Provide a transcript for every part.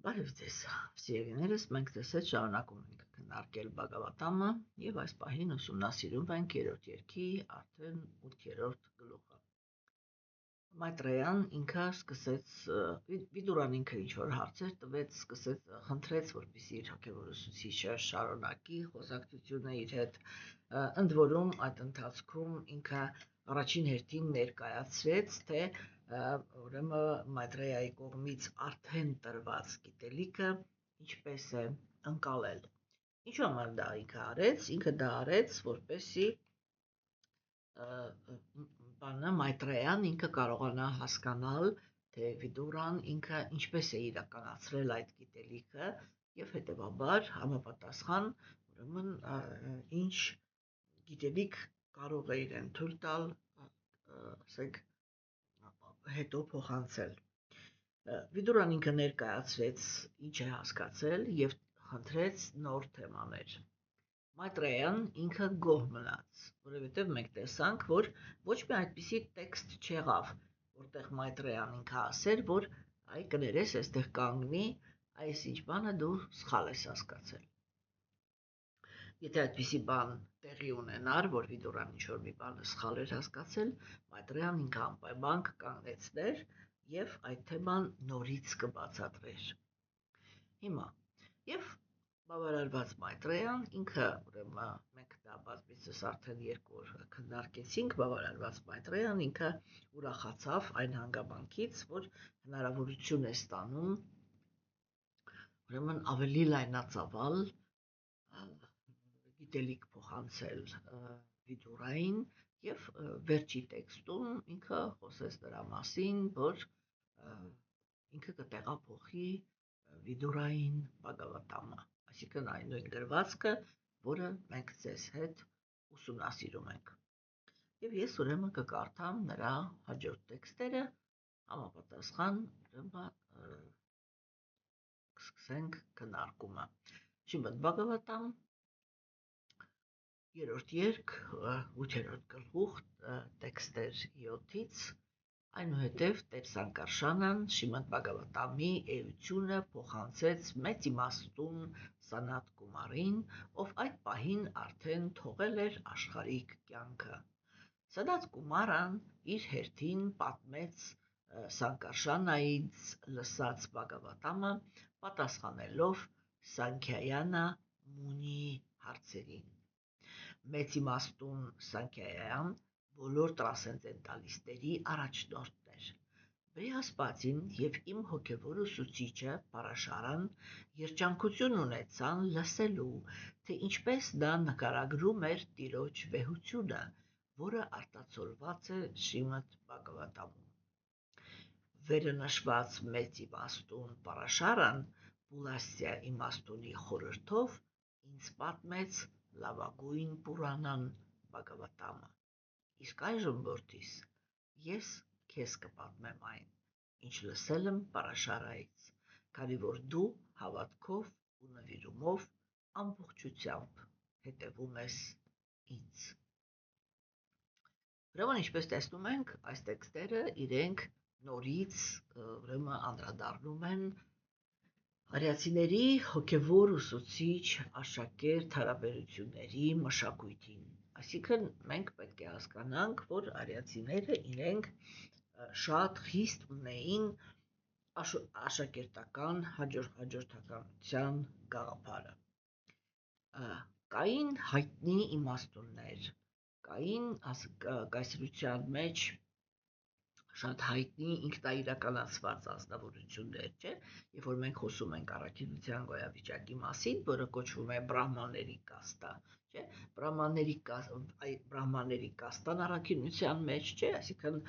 Բարև ձեզ, սիրելիներս, մենք ձեզ հետ շարունակում ենք քննարկել Բhagavatam-ը եւ այս պահին ուսումնասիրում ենք 3-րդ երգի արդեն 8-րդ գլուխը։ Մայտրեյան ինքը սկսեց Վիդուրան ինքը ինչ որ հարցեր տվեց, սկսեց խնդրեց, որպեսզի իր հոգևոր ուսուցիչը շարունակի խոսակցությունը իր հետ, ընդ որում այդ ընթացքում ինքը առաջին հերթին ներկայացրեց, թե ուրեմն Մայտրեյայի կողմից արդեն տրված գիտելիքը ինչպես է ընկալել։ Ինչու համար դա ինքը արեց, որպեսզի Մայտրեյան ինքը կարողանա հասկանալ, թե Վիդուրան ինքը ինչպես է իրականացրել այդ գիտելիքը եւ հետեւաբար համապատասխան ուրեմն ինչ գիտելիք կարող է իրեն թույլ տալ, ասենք, հետո փոխանցել։ Վիդուրան ինքը ներկայացրեց ինչ է հասկացել եւ խնդրեց նոր թեմաներ։ Մայտրեյան ինքը գոհ մնաց, որովհետև մենք տեսանք, որ ոչ մի այդպիսի տեքստ չեղավ, որտեղ Մայտրեյան ինքը ասեր, որ այ կներես, այստեղ կանգնի, այս ինչ բանը դու սխալ ես հասկացել։ Եթե այդպիսի բան տեղի ունենար, որ Վիդուրան ինչ-որ մի բանը սխալ էր հասկացել, Մայտրեյան ինքը անպայման կկանգնեցներ եւ այդ թեման նորից կբացատրեր։ Հիմա եւ բավարարված Մայտրեյան ինքը ուրեմն մենք դա բազմիցս արդեն 2 օր քննարկեցինք, բավարարված Մայտրեյան ինքը ուրախացավ այն հանգամանքից, որ հնարավորություն է ստանում ուրեմն ավելի լայնածավալ գիտելիք փոխանցել Վիդուրային եւ վերջի տեքստում ինքը խոսեց դրա մասին, որ ինքը կտեղափոխի Վիդուրային Բhagavatam-ը, այսինքն այն նույն գրվածքը, որը մենք ձեզ հետ ուսումնասիրում ենք։ Եվ ես ուրեմն կկարդամ նրա հաջորդ տեքստերը, համապատասխան ուրեմն կսկսենք քննարկումը։ Շրիմադ Բhagavatam 3-րդ երգ 8-րդ գլուխ տեքստեր 7-ից Այնուհետև Տեր Սանկարշանան Շրիմադ Բhagavatam-ի էությունը փոխանցեց մեծ իմաստուն Սանաթ Կումարին, ով այդ պահին արդեն թողել էր աշխարհիկ կյանքը։ Սանաթ Կումարան իր հերթին պատմեց Սանկարշանայից լսած Բhagavatam-ը, պատասխանելով Սանքյայանա Մունիի հարցերին։ Մեծ իմաստուն Սանքյայան բոլոր տրանսցենդենտալիստների առաջնորդն էր։ Բրիհասպատին եւ իմ հոգևոր ուսուցիչը Պարաշարան երջանկություն ունեցան լսելու, թե ինչպես նա նկարագրում էր Տիրոջ վեհությունը, որը արտացոլված է Շրիմադ Բhagavatam-ում։ Վերը նշված մեծ իմաստուն Պարաշարան Պուլասյա իմաստունի խորհրդով ինձ պատմեց լավագույն Պուրանան Բhagavatam-ը։ Իսկ այժմ որդիս, ես քեզ կպատմեմ այն, ինչ լսել եմ Պարաշարայից, քանի որ դու հավատքով ու նվիրումով ամբողջությամբ հետևում ես ինձ։ Ուրեմն ինչպես տեսնում ենք, այս տեքստերը իրենք նորից ուրեմն անդրադառնում են արիացիների հոգևոր ուսուցիչ աշակերտ հարաբերությունների մշակույթին։ Այսինքն մենք պետք է հասկանանք, որ արիացիները իրենք շատ խիստ ունեին աշակերտական հաջորդականության գաղափարը։ Կային հայտնի իմաստուններ, կային կայսրության մեջ շատ հայտնի ինքնաիրականացված ազնվորություններ, չէ՞, երբ որ մենք խոսում ենք առաքինության գոյավիճակի մասին, որը կոչվում է բրահմանների կաստա, չէ՞, բրահմանների կաստան առաքինության մեջ, չէ՞, այսինքն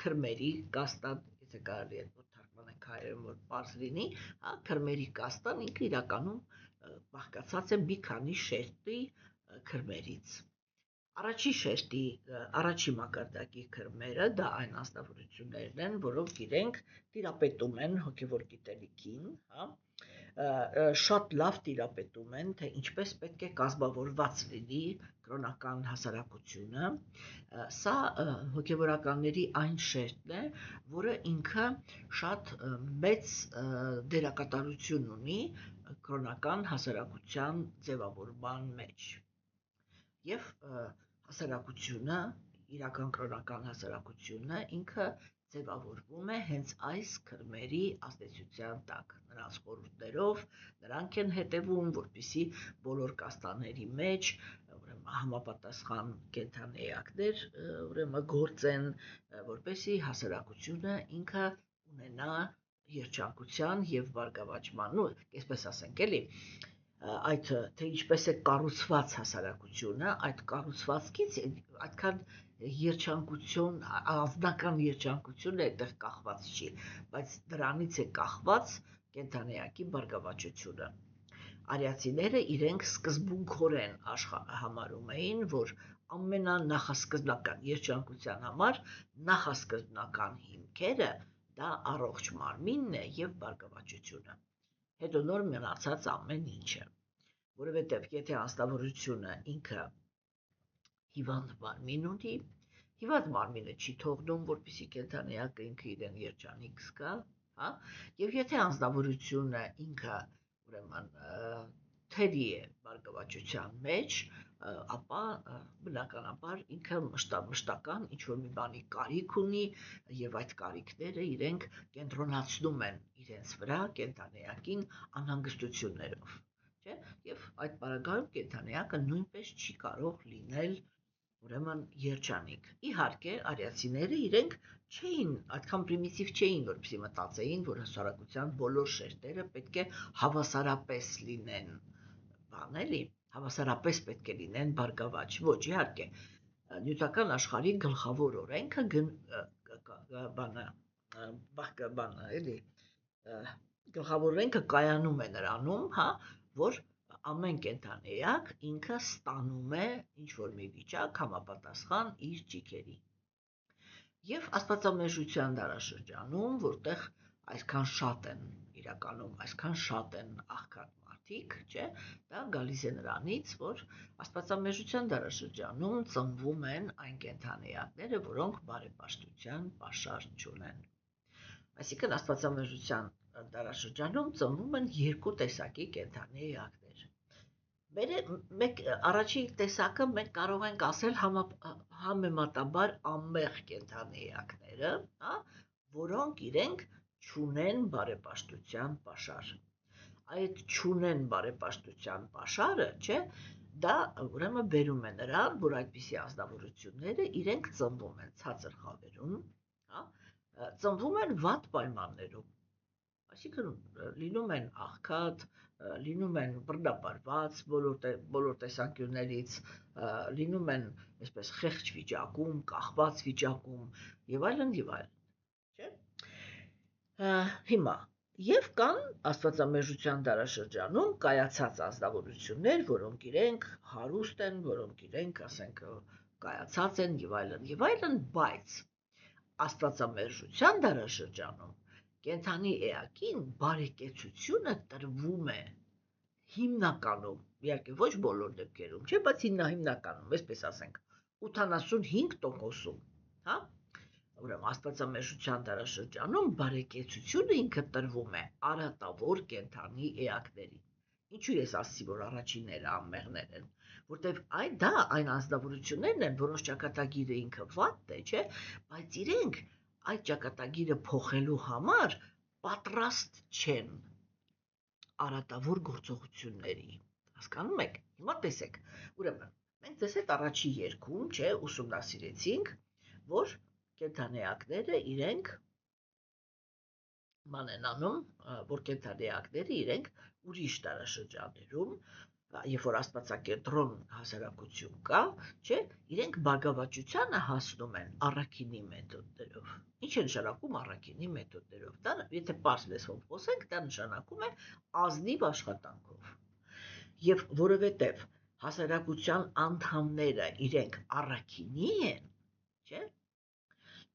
քրմերի կաստան, եթե կարելի է թարգմանենք հայերեն, որ պարզ լինի, հա, քրմերի կաստան ինքը իրականում բաղկացած է մի քանի շերտի քրմերից։ Առաջի շերտի, առաջի մակարդակի քրմերը դա այն ազնվորություններն են, որոնք իրենք տիրապետում են հոգևոր գիտելիքին, հա, շատ լավ տիրապետում են, թե ինչպես պետք է կազմավորված լինի կրոնական հասարակությունը։ Սա հոգևորականների այն շերտն է, որը ինքը շատ մեծ դերակատարություն ունի կրոնական հասարակության ձևավորման մեջ։ Եվ հասարակությունը, իրական կրոնական հասարակությունը ինքը ձևավորվում է հենց այս քրմերի ազդեցության տակ, նրանց խորհուրդներով, նրանք են հետևում, որպեսզի բոլոր կաստաների մեջ համապատասխան կենդանի էակներ գործեն, որպեսզի հասարակությունը ինքը ունենա երջանկության եւ բարգավաճման, այսպես ասենք էլի, այդ թե ինչպես է կառուցված հասարակությունը, այդ կառուցվածքից այդքան երջանկություն, անձնական երջանկությունը այդտեղ կախված չի, բայց դրանից է կախված կենդանեակի բարգավաճությունը։ Արիացիները իրենք սկզբունքորեն համարում էին, որ ամենանախասկզբնական երջանկության համար նախասկզբնական հիմքերը դա առողջ մարմինն է եւ բարգավաճությունը։ Հետո նոր մնացած ամեն ինչը, որովհետև եթե անձնավորությունը ինքը հիվանդ մարմին ունի, հիվանդ մարմինը չի թողնում, որպեսզի կենդանեակը ինքը իրեն երջանիկ զգա, հա, եւ եթե անձնավորությունը ինքը ուրեմն թերի է բարգավաճության մեջ, ապա բնականաբար ինքը մշտական ինչ-որ մի բանի կարիք ունի եւ այդ կարիքները իրենք կենտրոնացնում են իրենց վրա կենդանեակին անհանգստություններով, չէ՞, եւ այդ պարագայում կենդանեակը նույնպես չի կարող լինել ուրեմն երջանիկ։ Իհարկե, արիացիները իրենք չէին, այդքան պրիմիտիվ չէին, որպեսզի մտածեին, որ հասարակության բոլոր շերտերը պետք է հավասարապես լինեն, բան էլի, հավասարապես պետք է լինեն բարգավաճ։ Ոչ, իհարկե, նյութական աշխարհի գլխավոր օրենքը էլի գլխավոր օրենքը կայանում է նրանում, հա, որ ամեն կենդանեակ ինքը ստանում է ինչ-որ մի վիճակ համապատասխան իր ճիգերի։ Եվ աստվածամեժության դարաշրջանում, որտեղ այսքան շատ են իրականում, այսքան շատ են աղքատ մարդիկ, չէ, դա գալիս է նրանից, որ աստվածամեժության դարաշրջանում ծնվում են այն կենդանեակները, որոնք բարեպաշտության պաշար չունեն։ Այսինքն աստվածամեժության դարաշրջանում ծնվում են երկու տեսակի կենդանի էակներ։ Առաջին տեսակը մենք կարող ենք ասել համեմատաբար անմեղ կենդանի էակները, հա, որոնք իրենք չունեն բարեպաշտության պաշար։ Այդ չունեն բարեպաշտության պաշարը, չէ, դա ուրեմն բերում է նրան, որ այդպիսի ազնվորությունները իրենք ծնվում են ցածր խավերում, հա, ծնվում են վատ պայմաններում, այսինքն լինում են աղքատ, լինում են բռնապարված բոլոր տեսանկյուններից, լինում են այսպես խեղճ վիճակում, կախված վիճակում եւ այլն, չէ՞։ Հիմա եւ կան աստվածամեժության դարաշրջանում կայացած ազնվորություններ, որոնք իրենք հարուստ են, որոնք իրենք, ասենք, կայացած են եւ այլն, բայց աստվածամեժության դարաշրջանում կենդանի էակին բարեկեցությունը տրվում է հիմնականում, իհարկե ոչ բոլոր դեպքերում, չէ, բայց հիմնականում, այսպես ասենք, 85%-ում, հա, ուրեմն աստվածամեժության դարաշրջանում բարեկեցությունը ինքը տրվում է արատավոր կենդանի էակներին։ Ինչու ես ասացի, որ առաջինները անմեղներ են, որտեվ դա այն ազնվորություններն են, որոնց ճակատագիրը ինքը վատն է, չէ, բայց իրենք այդ ճակատագիրը փոխելու համար պատրաստ չեն արատավոր գործողությունների, հասկանում եք։ Հիմա տեսեք, ուրեմն մենք ձեզ հետ առաջի երգում, չէ, ուսումնասիրեցինք, որ կենդանեակները իրենք ման են անում, որ կենդանեակները իրենք ուրիշ դարաշրջաններում, երբ որ աստվածակենտրոն հասարակություն կա, չէ, իրենք բարգավաճությանը հասնում են առաքինի մեթոդներով։ Ինչ է նշանակում առաքինի մեթոդներով։ Դա, եթե պարզ լեզվով խոսենք, դա նշանակում է ազնիվ աշխատանքով։ Եվ որովհետև հասարակության անդամները իրենք առաքինի են, չէ,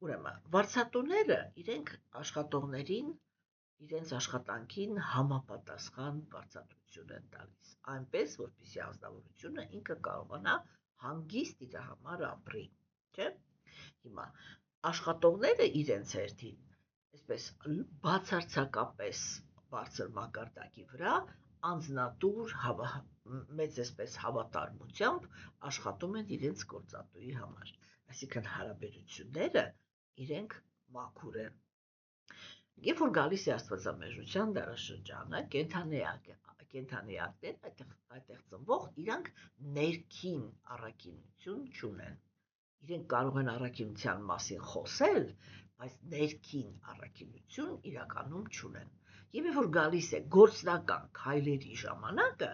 ուրեմն վարձատուները իրենք աշխատողներին իրենց աշխատանքին համապատասխան վարձատրություն են տալիս, այնպես, որպեսզի անձնավորությունը ինքը կարողանա հանգիստ իր համար ապրի, չէ՞։ Հիմա աշխատողները իրենց հերթին, այսպես բացարձակապես բարձր մակարդակի վրա անձնատուր մեծ այսպես հավատարմությամբ աշխատում են իրենց գործատուի համար, այսինքն հարաբերությունները իրենք մաքուր են։ Երբ որ գալիս է աստվածամեժության դարաշրջանը, կենդանիակներ այդտեղ ծնվող իրանք ներքին առաքինություն չունեն։ Իրենք կարող են առաքինության մասին խոսել, բայց ներքին առաքինություն իրականում չունեն։ Եվ երբ որ գալիս է գործնական քայլերի ժամանակը,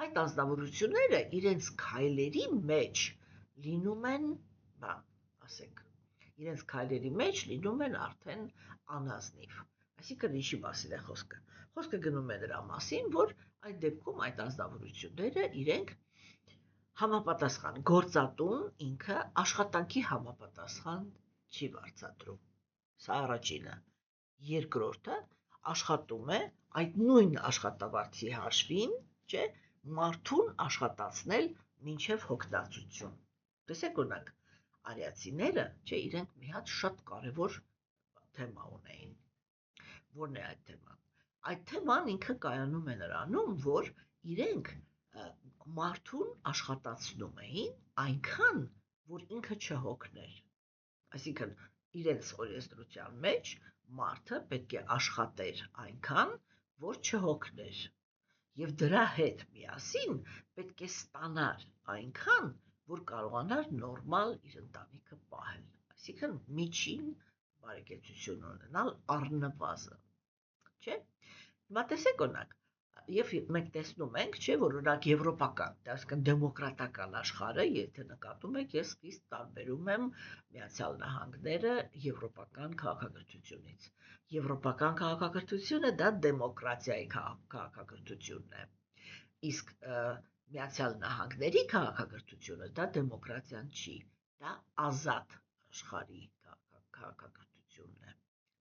այդ անձնավորությունները իրենց քայլերի մեջ լինում են, ասենք, իրենց քայլերի մեջ լինում են արդեն անազնիվ։ Այսինքն ինչի մասին է խոսքը։ Խոսքը գնում է նրա մասին, որ այդ դեպքում այդ անձնավորությունները իրենք համապատասխան գործատուն ինքը աշխատանքի համապատասխան չի վարձատրում։ Սա առաջինը։ Երկրորդը աշխատում է այդ նույն աշխատավարձի հաշվին, չէ, մարդուն աշխատացնել մինչև հոգնածություն։ Տեսեք օրինակ, արիացիները, չէ, իրենք մի հատ շատ կարևոր թեմա ունեին։ Որն է այդ թեման։ Այդ թեման ինքը կայանում է նրանում, որ իրենք մարդուն աշխատացնում էին այնքան, որ ինքը չհոգներ։ Այսինքն իրենց օրենսդրության մեջ մարդը պետք է աշխատեր այնքան, որ չհոգներ։ Եվ դրա հետ միասին պետք է ստանար այնքան, որ կարողանար նորմալ իր ընտանիքը պահել։ Այսինքն միջին բարեկեցություն ունենալ առնվազն, չէ՞։ Հիմա տեսեք օրինակ, եւ մենք տեսնում ենք, չէ, որ օրինակ եվրոպական, այսինքն դեմոկրատական աշխարհը, եթե նկատում եք, ես խիստ տարբերում եմ Միացյալ Նահանգները եվրոպական քաղաքակրթությունից։ Եվրոպական քաղաքակրթությունը դա դեմոկրատիայի քաղաքակրթությունն է։ Իսկ Միացյալ Նահանգների քաղաքակրթությունը դա դեմոկրատիան չի, դա ազատ աշխարհի քաղաքակրթությունն է։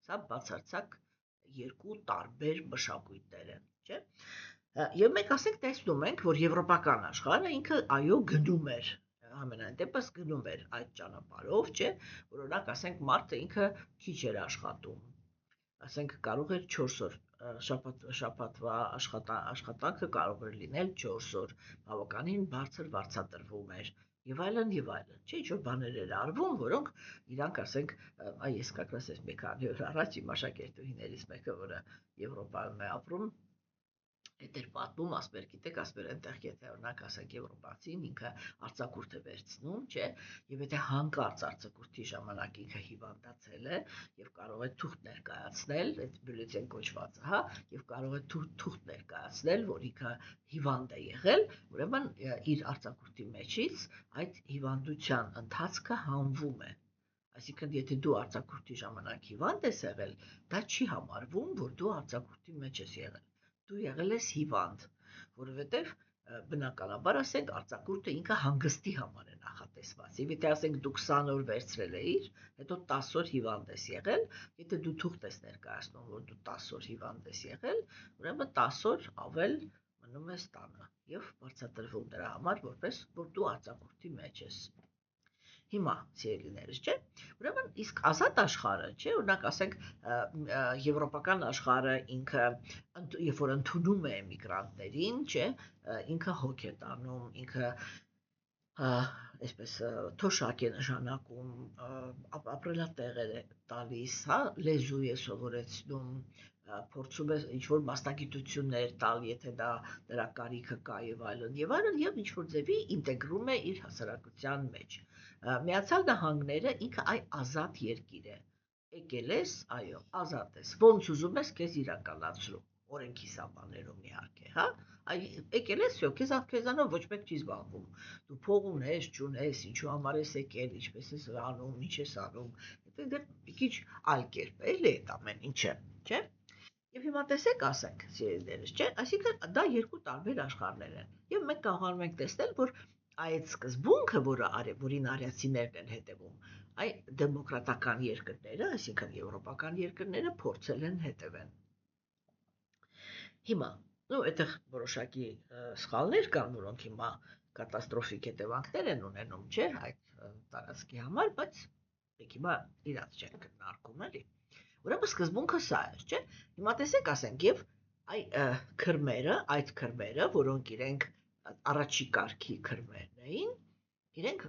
Սա բացարձակ երկու տարբեր մշակույթներ են, չէ՞։ Եվ մենք ասենք տեսնում ենք, որ եվրոպական աշխարհը ինքը այո գնում էր, ամենայն դեպս գնում էր այդ ճանապարհով, չէ, որ օրինակ ասենք մարդը ինքը քիչ էր աշխատում, ասենք կարող էր 4 օր շաբաթվա աշխատանքը կարող էր լինել 4 օր, բավականին բարձր վարձատրվում էր, եւ այլն, չէ, ինչ-որ բաներ էր արվում, որոնք իրանք ասենք, ես կակրաս ես մի քանի օր առաջ իմ աշակերտուհիներից մեկը, որը Եվրոպայում է ապրում, հետ էր պատմում, ասում էր, գիտեք, ասում էր, այնտեղ եթե օրինակ ասենք եվրոպացին ինքը արձակուրդ է վերցնում, չէ, եւ եթե հանկարծ արձակուրդի ժամանակ ինքը հիվանդացել է եւ կարող է թուղթ ներկայացնել, այդ բյուլետեն կոչվածը, հա, եւ կարող է թուղթ ներկայացնել, որ ինքը հիվանդ է եղել, ուրեմն իր արձակուրդի մեջից այդ հիվանդության ընթացքը հանվում է։ Այսինքն եթե դու արձակուրդի ժամանակ հիվանդ ես եղել, դա չի համարվում, որ դու արձակուրդի մեջ ես եղել։ Դու եղել ես հիվանդ, որովհետև բնականաբար ասենք արձակուրդը ինքը հանգստի համար է նախատեսված։ Եվ եթե ասենք դու 20 օր վերցրել էիր, հետո 10 օր հիվանդ ես եղել, եթե դու թուղթ ես ներկայացնում, որ դու 10 օր հիվանդ ես եղել, ուրեմն 10 օր ավել մնում ես տանը եւ վարձատրվում դրա համար, որպես որ դու արձակուրդի մեջ ես։ Հիմա սիրելիներս, չէ, ուրեմն իսկ ազատ աշխարհը, չէ, օրինակ ասենք եվրոպական աշխարհը ինքը երբ որ ընդունում է էմիգրանտներին, չէ, ինքը հոգ է տանում, ինքը այսպես թոշակ է նշանակում, ապրելատեղեր է տալիս, հա, լեզու է սովորեցնում, փորձում է ինչ-որ մասնագիտություններ տալ, եթե դա դրա կարիքը կա եւ այլն, եւ ինչ-որ ձևի ինտեգրում է իր հասարակության մեջ։ Միացյալ Նահանգները ինքը ազատ երկիր է։ Եկել ես, այո, ազատ ես, ոնց ուզում ես քեզ իրականացրու, օրենքի սահմաններում իհարկե, հա, եկել ես, քեզանով ոչ մեկ չի զբաղվում, դու փող ունես, չունես, ինչու համար ես եկել, ինչպես ես անում, ինչ ես անում, դե մի քիչ այլ կերպ է, էլի այդ ամեն ինչը, չէ։ Եվ հիմա տեսեք, ասենք, սիրելիներս, չէ, այսինքն դա երկու տարբեր աշխարհներ են։ Եվ մենք կարողանում ենք տեսնել, որ այդ սկզբունքը, որին արիացիներն են հետևում, դեմոկրատական երկրները, այսինքն եվրոպական երկրները փորձել են հետևեն։ Հիմա, այդտեղ որոշակի սխալներ կան, որոնք հիմա կատաստրոֆիկ հետևանքներ են ունենում, չէ, այդ տարածքի համար, բայց հիմա իրանց չեն քննարկում, էլի։ Ուրեմն սկզբունքը սա էր, չէ։ Հիմա տեսեք, ասենք, եւ այդ քրմերը, որոնք իրենք առաջի կարգի քրմերն էին, իրենք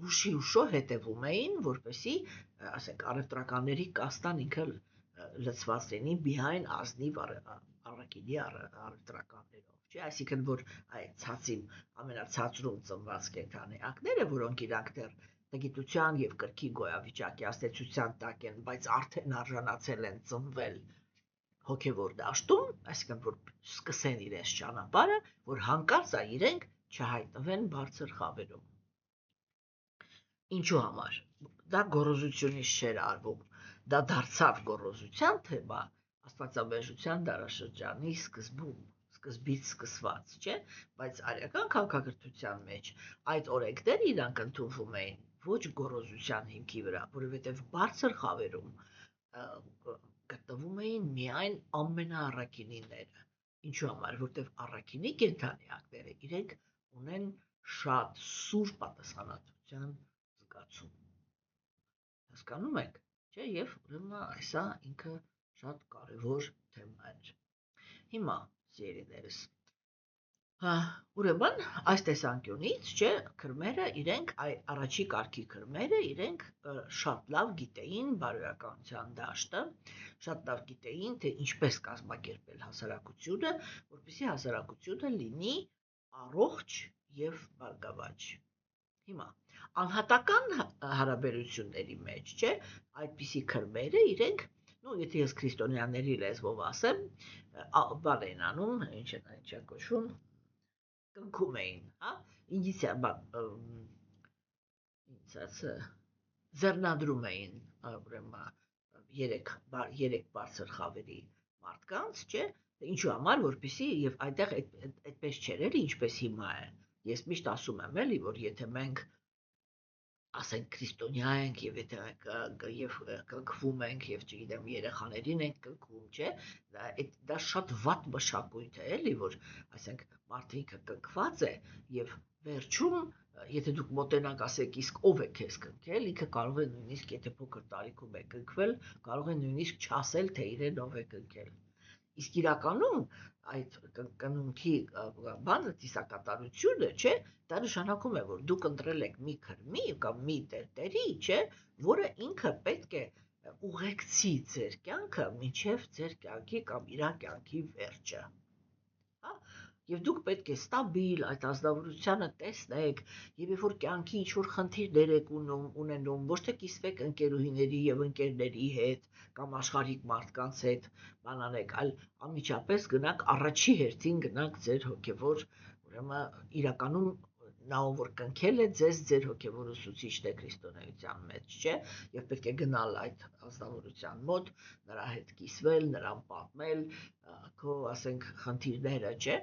ուշով հետևում էին, որպեսզի, ասենք, առևտրականների կաստան ինքը լցված լինի միայն ազնիվ առաքինի առևտրականներով, չէ, այսինքն որ այդ ցածին ամենացածրում ծնված կենդանիակները, որոնք իրանք դեռ տգիտության եւ կրքի գոյավիճակի աստեցության տակ են, բայց արդեն արժանացել են ծնվել հոգևոր դաշտում, այսինքն որ սկսեն իրենց ճանապարհը, որ հանկարծ իրենք չհայտնվեն բարձր խավերում։ Ինչու համար։ Դա գոռոզությունից չէր արվում, դա դարձավ գոռոզության թեմա աստվածաբեժության դարաշրջանի սկզբից սկսված, չէ, բայց արական քաղաքակրթության մեջ այդ օրենքները իրանք ընդունվում էին ոչ գոռոզության հիմքի վրա, որովհետև բարձր խավերում գտնվում էին միայն ամենաառաքինիները։ Ինչու համար, որտեղ առաքինի կենդանիակները իրենք ունեն շատ սուր պատասխանատվության զգացում։ Հասկանում եք, չէ, եւ ուրեմն այսա ինքը շատ կարևոր թեմա էր։ Հիմա, սիրելիներս, ուրեմն այս տեսանկյունից, չէ, քրմերը իրենք առաջի կարգի քրմերը իրենք շատ լավ գիտեին բարոյականության դաշտը, շատ լավ գիտեին, թե ինչպես կազմակերպել հասարակությունը, որպեսզի հասարակությունը լինի առողջ եւ բարգավաճ։ Հիմա անհատական հարաբերությունների մեջ, չէ, այդպիսի քրմերը իրենք, եթե ես քրիստոնյաների լեզվով ասեմ, բան են անում, ինչ է կոչվում, կնքում էին, ձեռնադրում էին, ուրեմն երեք բարձր խավերի մարդկանց, չէ, ինչու համար, որպեսզի եւ այնտեղ այդպես չէր էլի, ինչպես հիմա է։ Ես միշտ ասում եմ էլի, որ եթե մենք ասենք քրիստոնյա ենք եւ եթե եւ կնքվում ենք եւ չգիտեմ երեխաներին ենք կնքում, չէ, դա շատ վատ մշակույթ է էլի, որ ասենք մարդիկը կնքված է եւ վերջում եթե դուք մոտենաք ասեք իսկ ով է քեզ կնքել, ինքը կարող է նույնիսկ եթե փոքր տարիքում է կնքվել, կարող է նույնիսկ չասել թե իրեն ով է կնքել։ Իսկ իրականում այդ կնունքի բանը ծիսակատարությունը, չէ, դա նշանակում է, որ դուք ընտրել եք մի քրմի կամ մի տերտերի, չէ, որը ինքը պետք է ուղեկցի ձեր կյանքը մինչև ձեր կյանքի կամ իր կյանքի վերջը։ Եվ դուք պետք է ստաբիլ այդ ազնվորությունը տեսնեք, եւ երբ որ կյանքի ինչ-որ խնդիրներ եք ունենում, ոչ թե կիսվեք ընկերուհիների եւ ընկերների հետ կամ աշխարհիկ մարդկանց հետ, բան անեք, այլ անմիջապես գնաք առաջի հերթին գնաք ձեր հոգևոր, ուրեմն իրականում նա ով որ կնքել է ձեզ ձեր հոգևոր ուսուցիչն է քրիստոնեության մեջ, չէ, եւ պետք է գնալ այդ ազնվորության մոտ, նրա հետ կիսվել, նրան պատմել, քո, ասենք, խնդիրները, չէ,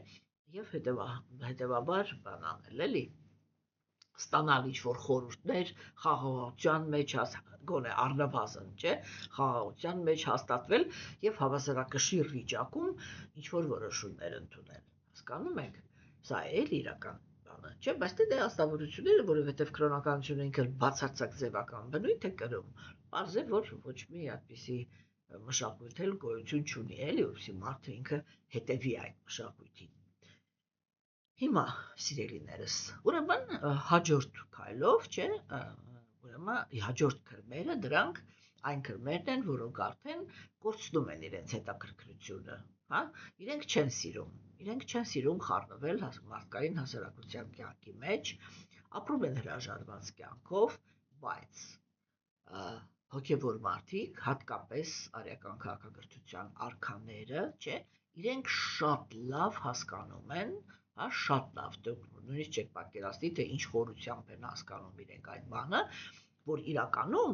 եւ հետեւաբար բան անել, էլի, ստանալ ինչ-որ խորհուրդներ, խաղաղության մեջ գոնե առնվազն, չէ, խաղաղության մեջ հաստատվել եւ հավասարակշիռ վիճակում ինչ-որ որոշումներ ընդունել։ Հասկանում եք։ Սա է իրական բանը, չէ, բայց դե աստավորությունները, որովհետեւ քրոնականությունը ինքը բացարձակ ձևական բնույթ է կրում, բարձ է, որ ոչ մի այդպիսի մշակույթ էլ գոյություն չունի, էլի, որպեսզի մարդը ինքը հետևի այդ մշակույթին։ Հիմա, սիրելիներս, ուրեմն հաջորդ քայլով, չէ, ուրեմն հաջորդ քրմերը դրանք այն քրմերն են, որոնք արդեն կորցնում են իրենց հետաքրքրությունը, իրենք չեն սիրում խառնվել մարդկային հասարակության կյանքի մեջ, ապրում են հրաժարված կյանքով, բայց հոգևոր մարդիկ, հատկապես արական քաղաքակրթության արքաները, չէ, իրենք շատ լավ հասկանում են, շատ լավ, դուք նույնիսկ չեք պատկերացնի, թե ինչ խորությամբ են հասկանում իրենք այդ բանը, որ իրականում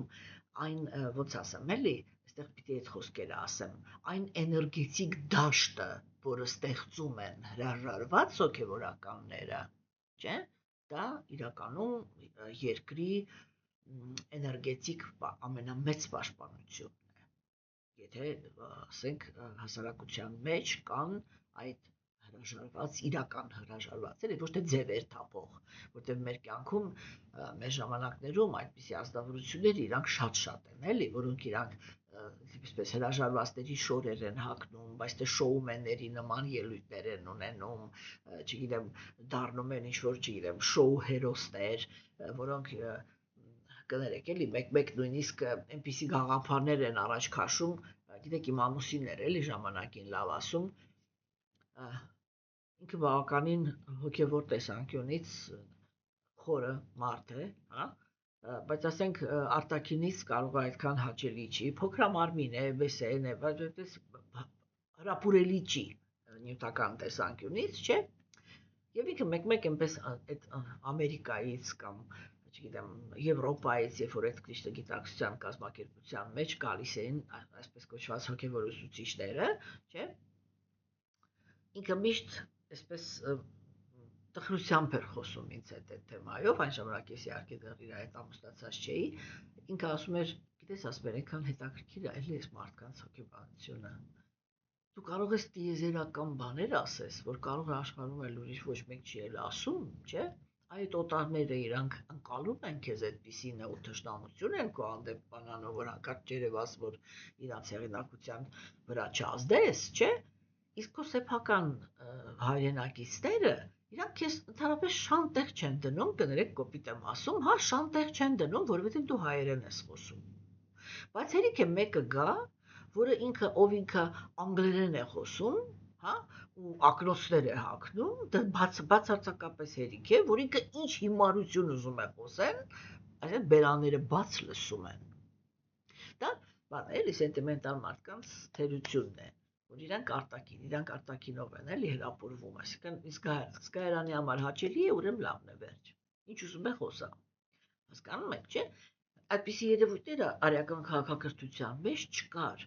այն, ոնց ասեմ, էլի, այստեղ պիտի այդ խոսքերը ասեմ, այն էներգետիկ դաշտը, որը ստեղծում են հրաժարված հոգևորականները, չէ, դա իրականում երկրի էներգետիկ ամենամեծ պաշտպանությունն է։ եթե ասենք հասարակության մեջ կան այդ հրաժարված, իրական հրաժարվածներ, ոչ թե ձևեր թափող, որտեղ մեր կյանքում, մեր ժամանակներում այդպիսի ազնվորություններ իրանք շատ են, էլի, որոնք իրանք այսպես հրաժարվածների շորեր են հագնում, բայց թե շոումենների նման ելույթներ են ունենում, չգիտեմ, դառնում են ինչ-որ, չգիտեմ, շոու հերոսներ, որոնք կներեք էլի, մեկ նույնիսկ այնպիսի գաղափարներ են առաջ քաշում, գիտեք իմ ամուսինն էր էլի ժամանակին լավ ասում, ինքը բավականին հոգևոր տեսանկյունից խորը մարդ է, հա, բայց ասենք արտաքինից կարող է այդքան հաճելի չի, փոքրամարմին է, բեսեն է, բայց այդպես հրապուրելի չի նյութական տեսանկյունից, չէ, եւ ինքը մեկ-մեկ այնպես այդ Ամերիկայից կամ չգիտեմ, Եվրոպայից, երբ որ այդ Քրիստոսի գիտակցության կազմակերպության մեջ գալիս էին այսպես կոչված հոգևոր ուսուցիչները, չէ, ինքը միշտ այսպես տխրությամբ էր խոսում ինձ այդ թեմայով, այն ժամանակ ես իհարկե դեռ իր հետ ամուսնացած չէի, ինքը ասում էր, գիտես, ասում էր, այնքան հետաքրքիր է էլի այս մարդկանց հոգեբանությունը։ Դու կարող ես տիեզերական բաներ ասես, որ կարող է աշխարհում էլ ուրիշ ոչ մեկ չի էլ ասում, չէ՞։ Այդ օտարները իրանք ընկալում են քեզ այդպիսի նոր թշնամություն են քո հանդեպ բանանով, որ հանկարծ երևաս, որ իրանց հեղինակության վրա չազդես, չէ՞։ Իսկ քո սեփական հայրենակիցները իրանք քեզ ընդհանրապես շան տեղ չեն դնում, կներեք կոպիտ եմ ասում, հա, շան տեղ չեն դնում, որովհետև դու հայերեն ես խոսում։ Բայց հերիք է մեկը գա, որը ով ինքը անգլերեն է խոսում, հա, ու ակնոցներ է հագնում, դա բացարձակապես հերիք է, որ ինքը ինչ հիմարություն ուզում է խոսել, այսինքն բերանները բաց լսում են։ Դա բան էլի սենտիմենտալ մարդկանց թերությունն է, որ իրանք արտաքինով են էլի հրապուրվում, այսինքն իսկ Հայրանի համար հաճելի է, ուրեմն լավն է վերջ։ Ինչ ուզում է խոսա։ Հասկանում եք, չէ՞։ Այդպիսի երևույթները արեական քաղաքակրթության մեջ չկար։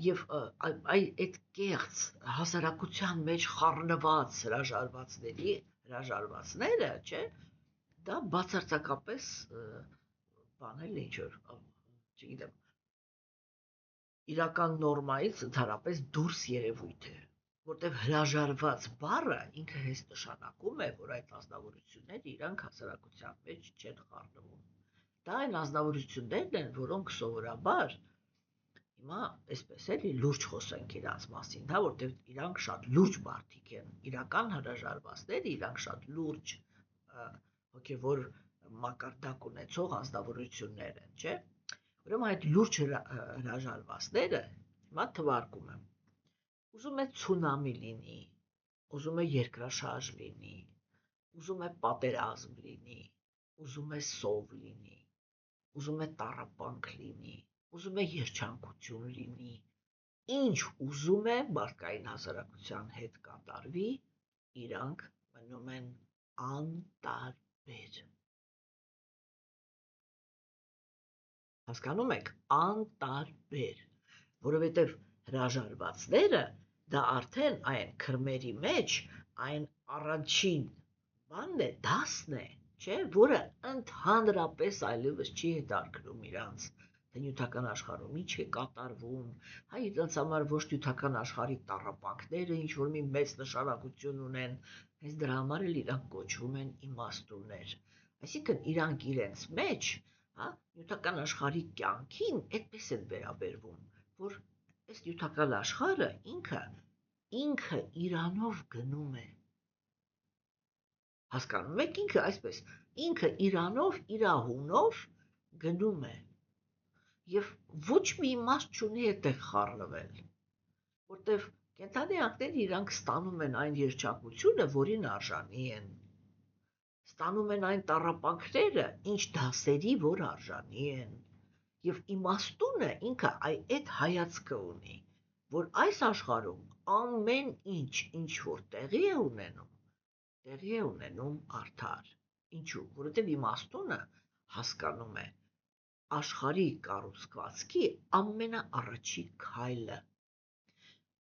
Եվ այդ կեղծ հասարակության մեջ խառնված հրաժարվածները, չէ՞, դա բացարձակապես բան էլ ինչ որ, չգիտեմ, իրական նորմայից ընդհանրապես դուրս երևույթ է, որտեղ հրաժարված բառը ինքը հենց նշանակում է, որ այդ ազնվորությունները իրանք հասարակության մեջ չեն խառնվում։ Դա այն ազնվորություններն են, որոնք սովորաբար հիմա այսպես էլի լուրջ խոսենք իրանց մասին, դա որտեղ իրանք շատ լուրջ մարդիկ են, իրական հրաժարվածները իրանք շատ լուրջ հոգևոր մակարդակ ունեցող ազնվորություններ են, չէ՞։ Ուրեմն այդ լուրջ հրաժարվածները հիմա թվարկում եմ։ Ուզում է ցունամի լինի, ուզում է երկրաշարժ լինի, ուզում է պատերազմ լինի, ուզում է սով լինի, ուզում է տառապանք լինի, ուզում է երջանկություն լինի, ինչ ուզում է մարդկային հասարակության հետ կատարվի, իրանք մնում են անտարբեր։ Հասկանում եք, անտարբեր, որովհետև հրաժարվածները դա արդեն այն քրմերի մեջ այն առաջին բանն է, դասն է, չէ, որը ընդհանրապես այլևս չի հետաքրքրում իրանց, թե նյութական աշխարհում ինչ է կատարվում, հա, իրանց համար ոչ նյութական աշխարհի տառապանքները ինչ որ մի մեծ նշանակություն ունեն, հենց դրա համար էլ իրանք կոչվում են իմաստուններ, այսինքն իրանք իրենց մեջ, հա, նյութական աշխարհի կյանքին այդպես են վերաբերվում, որ այս նյութական աշխարհը ինքը իրանով գնում է։ Հասկանում եք, ինքը այսպես, ինքը իրանով, իրահունով գնում է։ Եվ ոչ մի իմաստ չունի այդտեղ խառնվել, որտեղ կենդանի ակները իրանք ստանում են այն երջանկությունը, որին արժանի են։ Ստանում են այն տառապանքները, ինչ դասերի, որ արժանի են։ Եվ իմաստունը ինքը այդ հայացքը ունի, որ այս աշխարհում ամեն ինչ որ տեղի է ունենում արդար։ Ինչու՞, որովհետև իմաստունը հասկանում է աշխարհի կառուցվածքի ամենաառաջին քայլը։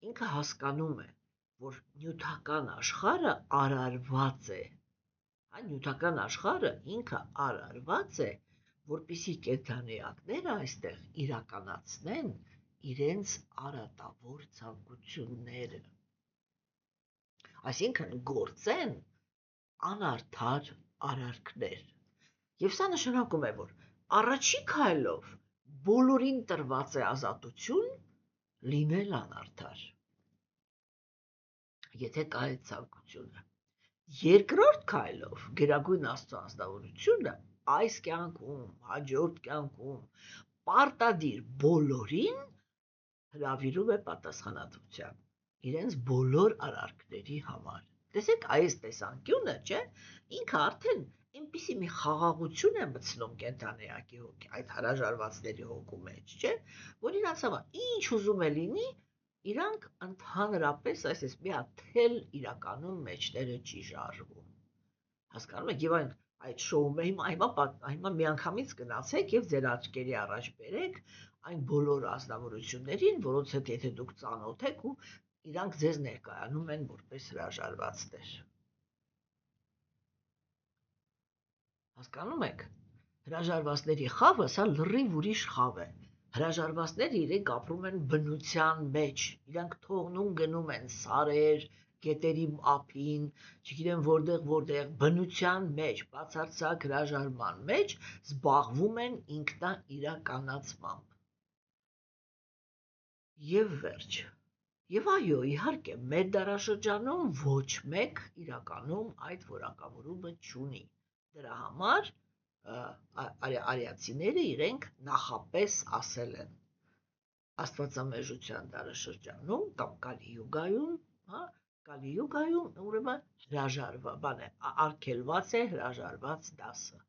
Ինքը հասկանում է, որ նյութական աշխարհը արարված է։ Նյութական աշխարհը ինքը արարված է, որպեսզի կենդանիակները այստեղ իրականացնեն իրենց արատավոր ցանկությունները։ Այսինքն գործեն անարդար արարքներ։ Եվ սա նշանակում է, որ առաջի քայլով բոլորին տրված է ազատություն լինել անարդար։ Եթե կա այդ ցանկությունը։ Երկրորդ քայլով Գերագույն Աստծո անձնավորությունը այս կյանքում, հաջորդ կյանքում պարտադիր բոլորին հրավիրում է պատասխանատվության իրենց բոլոր արարքների համար։ Տեսեք, այս տեսանկյունը, չէ, ինքը արդեն այնպիսի մի խաղաղություն է մտցնում կենդանեակի հոգի, այդ հրաժարվածների հոգու մեջ, չէ, որ իրանց համար ինչ ուզում է լինի, իրանք ընդհանրապես այսպես մի հատ թել իրականում մեջները չի ժարվում։ Հասկանում եք, եւ այդ շոումը հիմա միանգամից գնացեք եւ ձեր աչքերի առաջ բերեք այն բոլոր ազնվորություններին, որոնց հետ եթե դուք ծանոթ եք ու իրանք ձեզ ներկայանում են որպես հրաժարվածներ։ Հասկանում եք, հրաժարվածների խավը սա լրիվ ուրիշ խավ է։ Հրաժարվածները իրենք ապրում են բնության մեջ, իրանք թողնում գնում են սարեր, գետերի ափին, չգիտեմ որտեղ բնության մեջ, բացարձակ հրաժարման մեջ զբաղվում են ինքնաիրականացմամբ։ Եվ վերջ։ Եվ այո, իհարկե, մեր դարաշրջանում ոչ մեկ իրականում այդ որակավորումը չունի։ Դրա համար արիացիները իրենք նախապես ասել են Աստվածամեժության դարաշրջանում կամ Կալի յուգայում, Կալի յուգայում ուրեմն արգելված է հրաժարված դասը։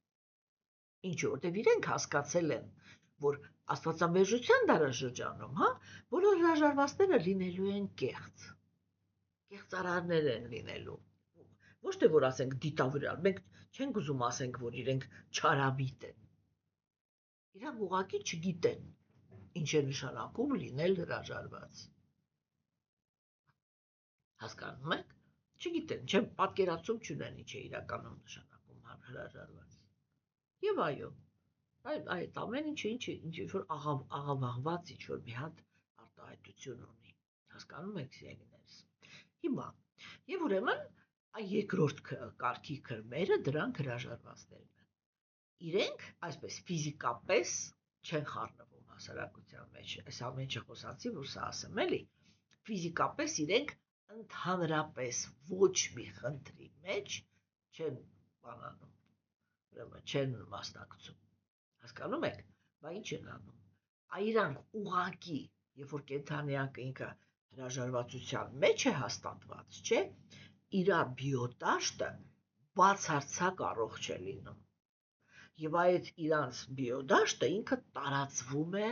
Ինչու, որտեղ իրենք հասկացել են, որ Աստվածամեժության դարաշրջանում, բոլոր հրաժարվածները լինելու են կեղծարարներ են լինելու։ Ոչ թե որ ասենք դիտավորյալ, մենք չենք ուզում ասենք, որ իրենք չարամիտ են։ Իրանք ուղղակի չգիտեն, ինչ է նշանակում լինել հրաժարված։ Հասկանում եք, չգիտեն, չեմ պատկերացում չունեն ինչ է իրականում նշանակում հրաժարված։ Եվ այո, այդ ամեն ինչը ինչ որ աղավաղված ինչ որ մի հատ արտահայտություն ունի։ Հասկանում եք, սիրելիներս։ Հիմա եւ ուրեմն այ երկրորդ կարգի քրմերը դրանք հրաժարվածներն են։ Իրենք այսպես ֆիզիկապես չեն խառնվում հասարակության մեջ։ Այս ամենը խոսացի, որ սա ասեմ էլի։ Ֆիզիկապես իրենք ընդհանրապես ոչ մի խնդրի մեջ չեն բանանում, ուրեմն չեն մասնակցում։ Հասկանում եք, բա ինչ են անում։ Իրանք ուղղակի, երբ որ կենդանեակը ինքը հրաժարվածության մեջ է հաստատված, չէ, իր բիոդաշտը բացարձակ առողջ է լինում։ Եվ այդ իրանց բիոդաշտը ինքը տարածվում է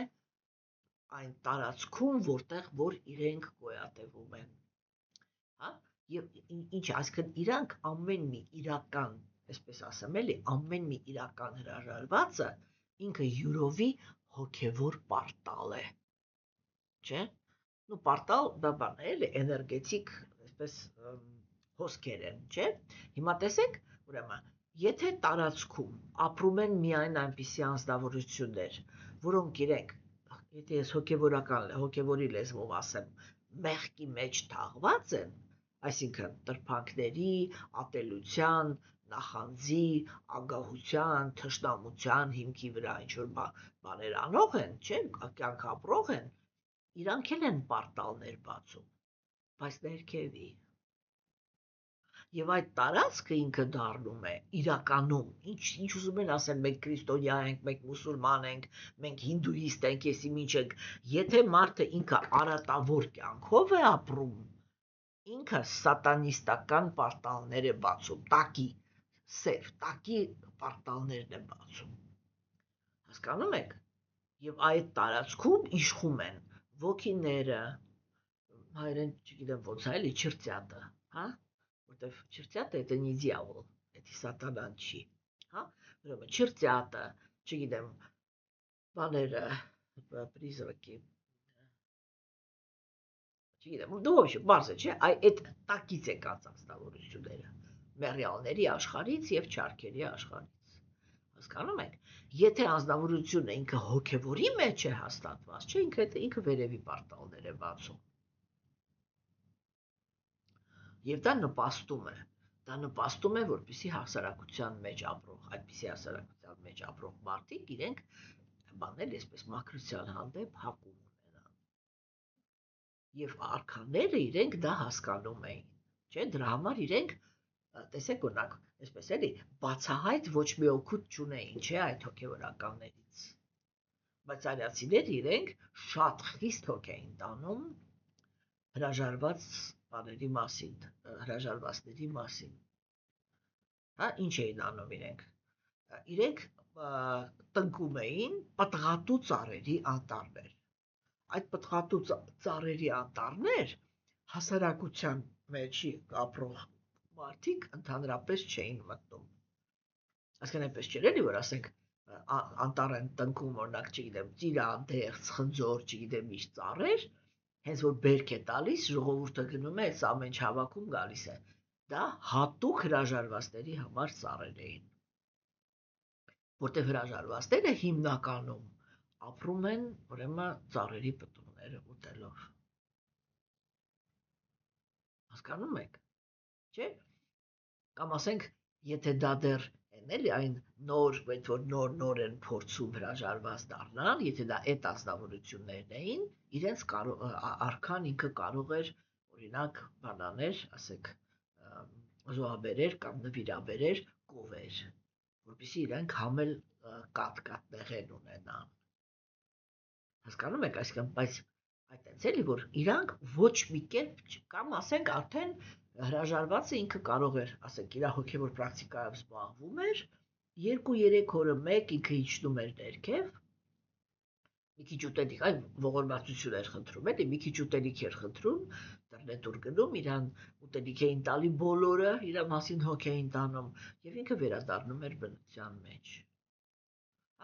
այն տարածքում, որտեղ որ իրենք գոյատևում են։ Եվ ինչ, այսինքն իրանք ամեն մի իրական, այսպես ասեմ էլի, ամեն մի իրական հրաժարվածը ինքը յուրովի հոգևոր պարտալ է։ Չէ՞։ Նու պարտալ դա բան է, էլի, էներգետիկ, այսպես հոսքեր են, չէ՞։ Հիմա տեսեք, ուրեմն, եթե տարածքում ապրում են միայն այնպիսի անձնավորություններ, որոնք իրենք, եթե ես հոգևորի լեզվով ասեմ, մեղքի մեջ թաղված են, այսինքն տրփանքների, ատելության, նախանձի, ագահության, թշնամության հիմքի վրա ինչ-որ բաներ անող են, չէ, կյանք ապրող են, իրանք էլ են պարտալներ բացում, բայց ներքևի։ Եվ այդ տարածքը ինքը դառնում է իրականում, ինչ ուզում են ասել, մենք քրիստոնյա ենք, մենք մուսուլման ենք, մենք հինդուիստ ենք, եսի ինչ ենք, եթե մարդը ինքը արատավոր կյանքով է ապրում, ինքը սատանիստական պարտալներ է բացում, տակի, սև, տակի պարտալներն է բացում։ Հասկանում եք։ Եվ այդ տարածքում իշխում են ոգիները, հայերեն չգիտեմ ոնց է, էլի չրտյատը, որտեվ չրտյատը это не дьявол, это սատանան չի, ուրեմն չրտյատը, չգիտեմ, բաները, призраки, չգիտեմ, դու ոչ, բարձ է, չէ, այդ տակից եկած անձնավորությունները, մեռյալների աշխարհից եւ չարքերի աշխարհից։ Հասկանում եք, եթե անձնավորությունը ինքը հոգևորի մեջ է հաստատված, չէ, ինքը վերևի պարտալներ է բացում։ Եվ դա նպաստում է, որպեսզի հասարակության մեջ ապրող, այդպիսի հասարակության մեջ ապրող մարդիկ իրենք բանել այսպես մաքրության հանդեպ հակում ունենան։ Եվ արքաները իրենք դա հասկանում էին, չէ, դրա համար իրենք տեսեք օրինակ, այսպես էլի, բացահայտ ոչ մի օգուտ չունեին, չէ, այդ հոգևորականներից։ Բայց արիացիները իրենք շատ խիստ հոգ էին տանում հրաժարված բաների մասին, հրաժարվածների մասին։ Հա, ինչ էին անում իրենք։ Իրենք տնկում էին պտղատու ծառերի անտառներ։ Այդ պտղատու ծառերի անտառներ հասարակության մեջ ապրող մարդիկ ընդհանրապես չէին մտնում։ Այսինքն այնպես չէր էլի, որ ասենք անտառ են տնկում, օրինակ, չգիտեմ, ծիրան, խնձոր, չգիտեմ, ինչ ծառեր, հենց որ բերք է տալիս, ժողովուրդը գնում է, այս ամեն ինչ հավաքում գալիս է։ Դա հատուկ հրաժարվածների համար ծառեր էին։ Որտեղ հրաժարվածները հիմնականում ապրում են, ուրեմն, ծառերի պտուղները ուտելով։ Հասկանում եք, չէ՞։ Կամ ասենք, եթե դա դեռ էլի այն նոր, այդ որ նոր են փորձում հրաժարված դառնան, եթե դա այդ ազնվորություններն էին, իրենց արքան ինքը կարող էր, օրինակ, բանաներ, ասենք, զոհաբերեր կամ նվիրաբերեր կովեր, որպեսզի իրենք համել կատեղեն ունենան։ Հասկանում եք, այսինքն, բայց այդտենց էլի, որ իրանք ոչ մի կերպ կամ ասենք արդեն հրաժարվածը ինքը կարող էր, ասենք, իր հոգևոր պրակտիկայով զբաղվում էր, 2-3 օրը մեկ ինքը իջնում էր ներքև, մի քիչ ուտելիք, այ ողորմածություն էր խնդրում, էլի մի քիչ ուտելիք էր խնդրում, դռնետուր գնում, իրան ուտելիք էին տալի բոլորը, իր մասին հոգ էին տանում, եւ ինքը վերադառնում էր բնության մեջ։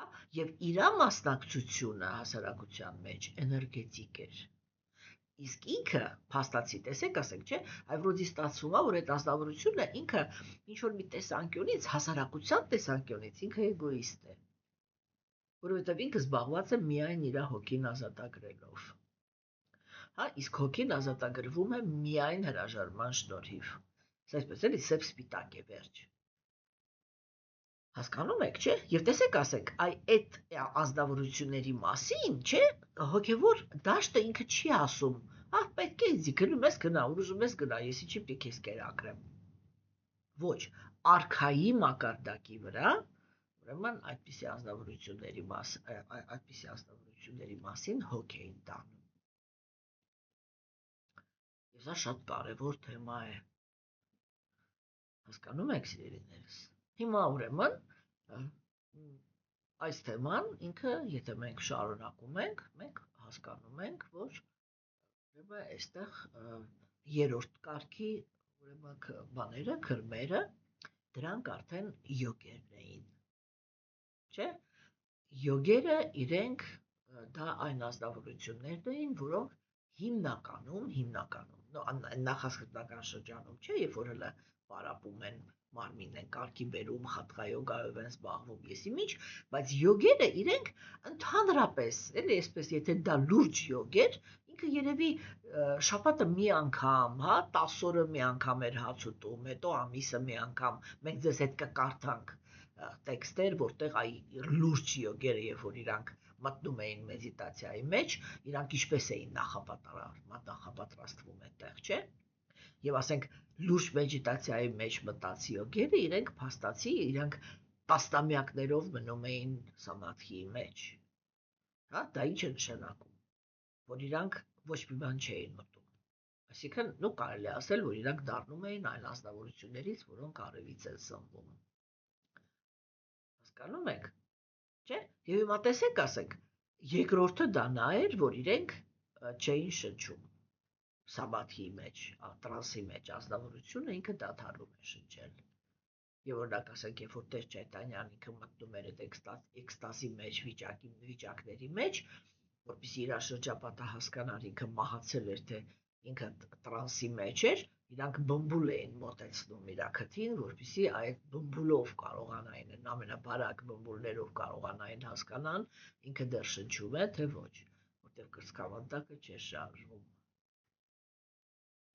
Հա, եւ իր մասնակցությունը հասարակության մեջ էներգետիկ էր։ Իսկ ինքը փաստացի, տեսեք, ասենք, չէ, այ որոդի ստացվում է, որ այդ ազնվորությունը ինքը ինչ որ մի տեսանկյունից, հասարակության տեսանկյունից ինքը էգոիստ է, որովհետև ինքը զբաղված է միայն իր հոգին ազատագրելով։ Հա, իսկ հոգին ազատագրվում է միայն հրաժարման շնորհիվ։ Սա այսպես էլի սև սպիտակ է վերջ։ Հասկանում եք, չէ՞։ Եվ տեսեք, ասենք, այդ ազնվորությունների մասին, չէ՞, հոգևոր դաշտը ինքը չի ասում, ահ, պետք է իզի գնում ես գնա, ուզում ես գնա, ես ինչի պետք է կերակրեմ։ Ոչ, արքայի մակարդակի վրա, ուրեմն այդպիսի ազնվորությունների մասին հոգ էին տանում։ Եվ սա շատ կարևոր թեմա է։ Հասկանում եք, սիրելիներս։ Հիմա ուրեմն այս թեման ինքը, եթե մենք շարունակում ենք, մենք հասկանում ենք, որ ուրեմն այստեղ երրորդ կարգի ուրեմն բաները, քրմերը, դրանք արդեն յոգերն էին։ Չէ՞։ Յոգերը իրենք դա այն ազնվորություններն էին, որոնք հիմնականում նախասկզբնական շրջանում, չէ, երբ որ հələ պարապում են մարմինն են կարգի բերում, հատկա յոգայով են զբաղվում, եսի միջ, բայց յոգերը իրենք ընդհանրապես, էլի այսպես, եթե դա լուրջ յոգ էր, ինքը երևի շաբաթը մի անգամ, հա, 10 օրը մի անգամ էր հաց ուտում, հետո ամիսը մի անգամ, մենք ձեզ հետ կկարդանք տեքստեր, որտեղ այ լուրջ յոգերը, երբ որ իրանք մտնում էին մեդիտացիայի մեջ, իրանք ինչպես էին նախապատրաստվում այդտեղ, չէ՞։ Եվ ասենք լուրջ մեդիտացիայի մեջ մտած յոգերը իրենք փաստացի իրանք տասնամյակներով մնում էին սամադհիի մեջ։ Հա, դա ինչ է նշանակում, որ իրանք ոչ մի բան չէին մտում։ Այսինքն, նո կարելի ասել, որ իրանք դառնում էին այն ազնվորություններից, որոնք արևից են սնվում։ Հասկանում եք, չէ՞։ Եվ հիմա տեսեք, ասենք, երկրորդը դա նա էր, որ իրենք չէին շնչում սամադհիի մեջ, տրանսի մեջ, ազնվորությունը ինքը դադարում է շնչել։ Եվ օրինակ ասենք, երբ որ Տեր Չայտանյան ինքը մտնում էր այդ էկստազի մեջ, վիճակների մեջ, որպեսզի իր շրջապատը հասկանար, ինքը մահացել էր, թե ինքը տրանսի մեջ էր, իրանք բմբուլ էին մոտեցնում իր քթին, որպեսզի այդ բմբուլով կարողանային, ամենաբարակ բմբուլներով կարողանային հասկանան, ինքը դեռ շնչում է, թե ոչ, որտեղ կրծքավանդակը չէր շարժվում։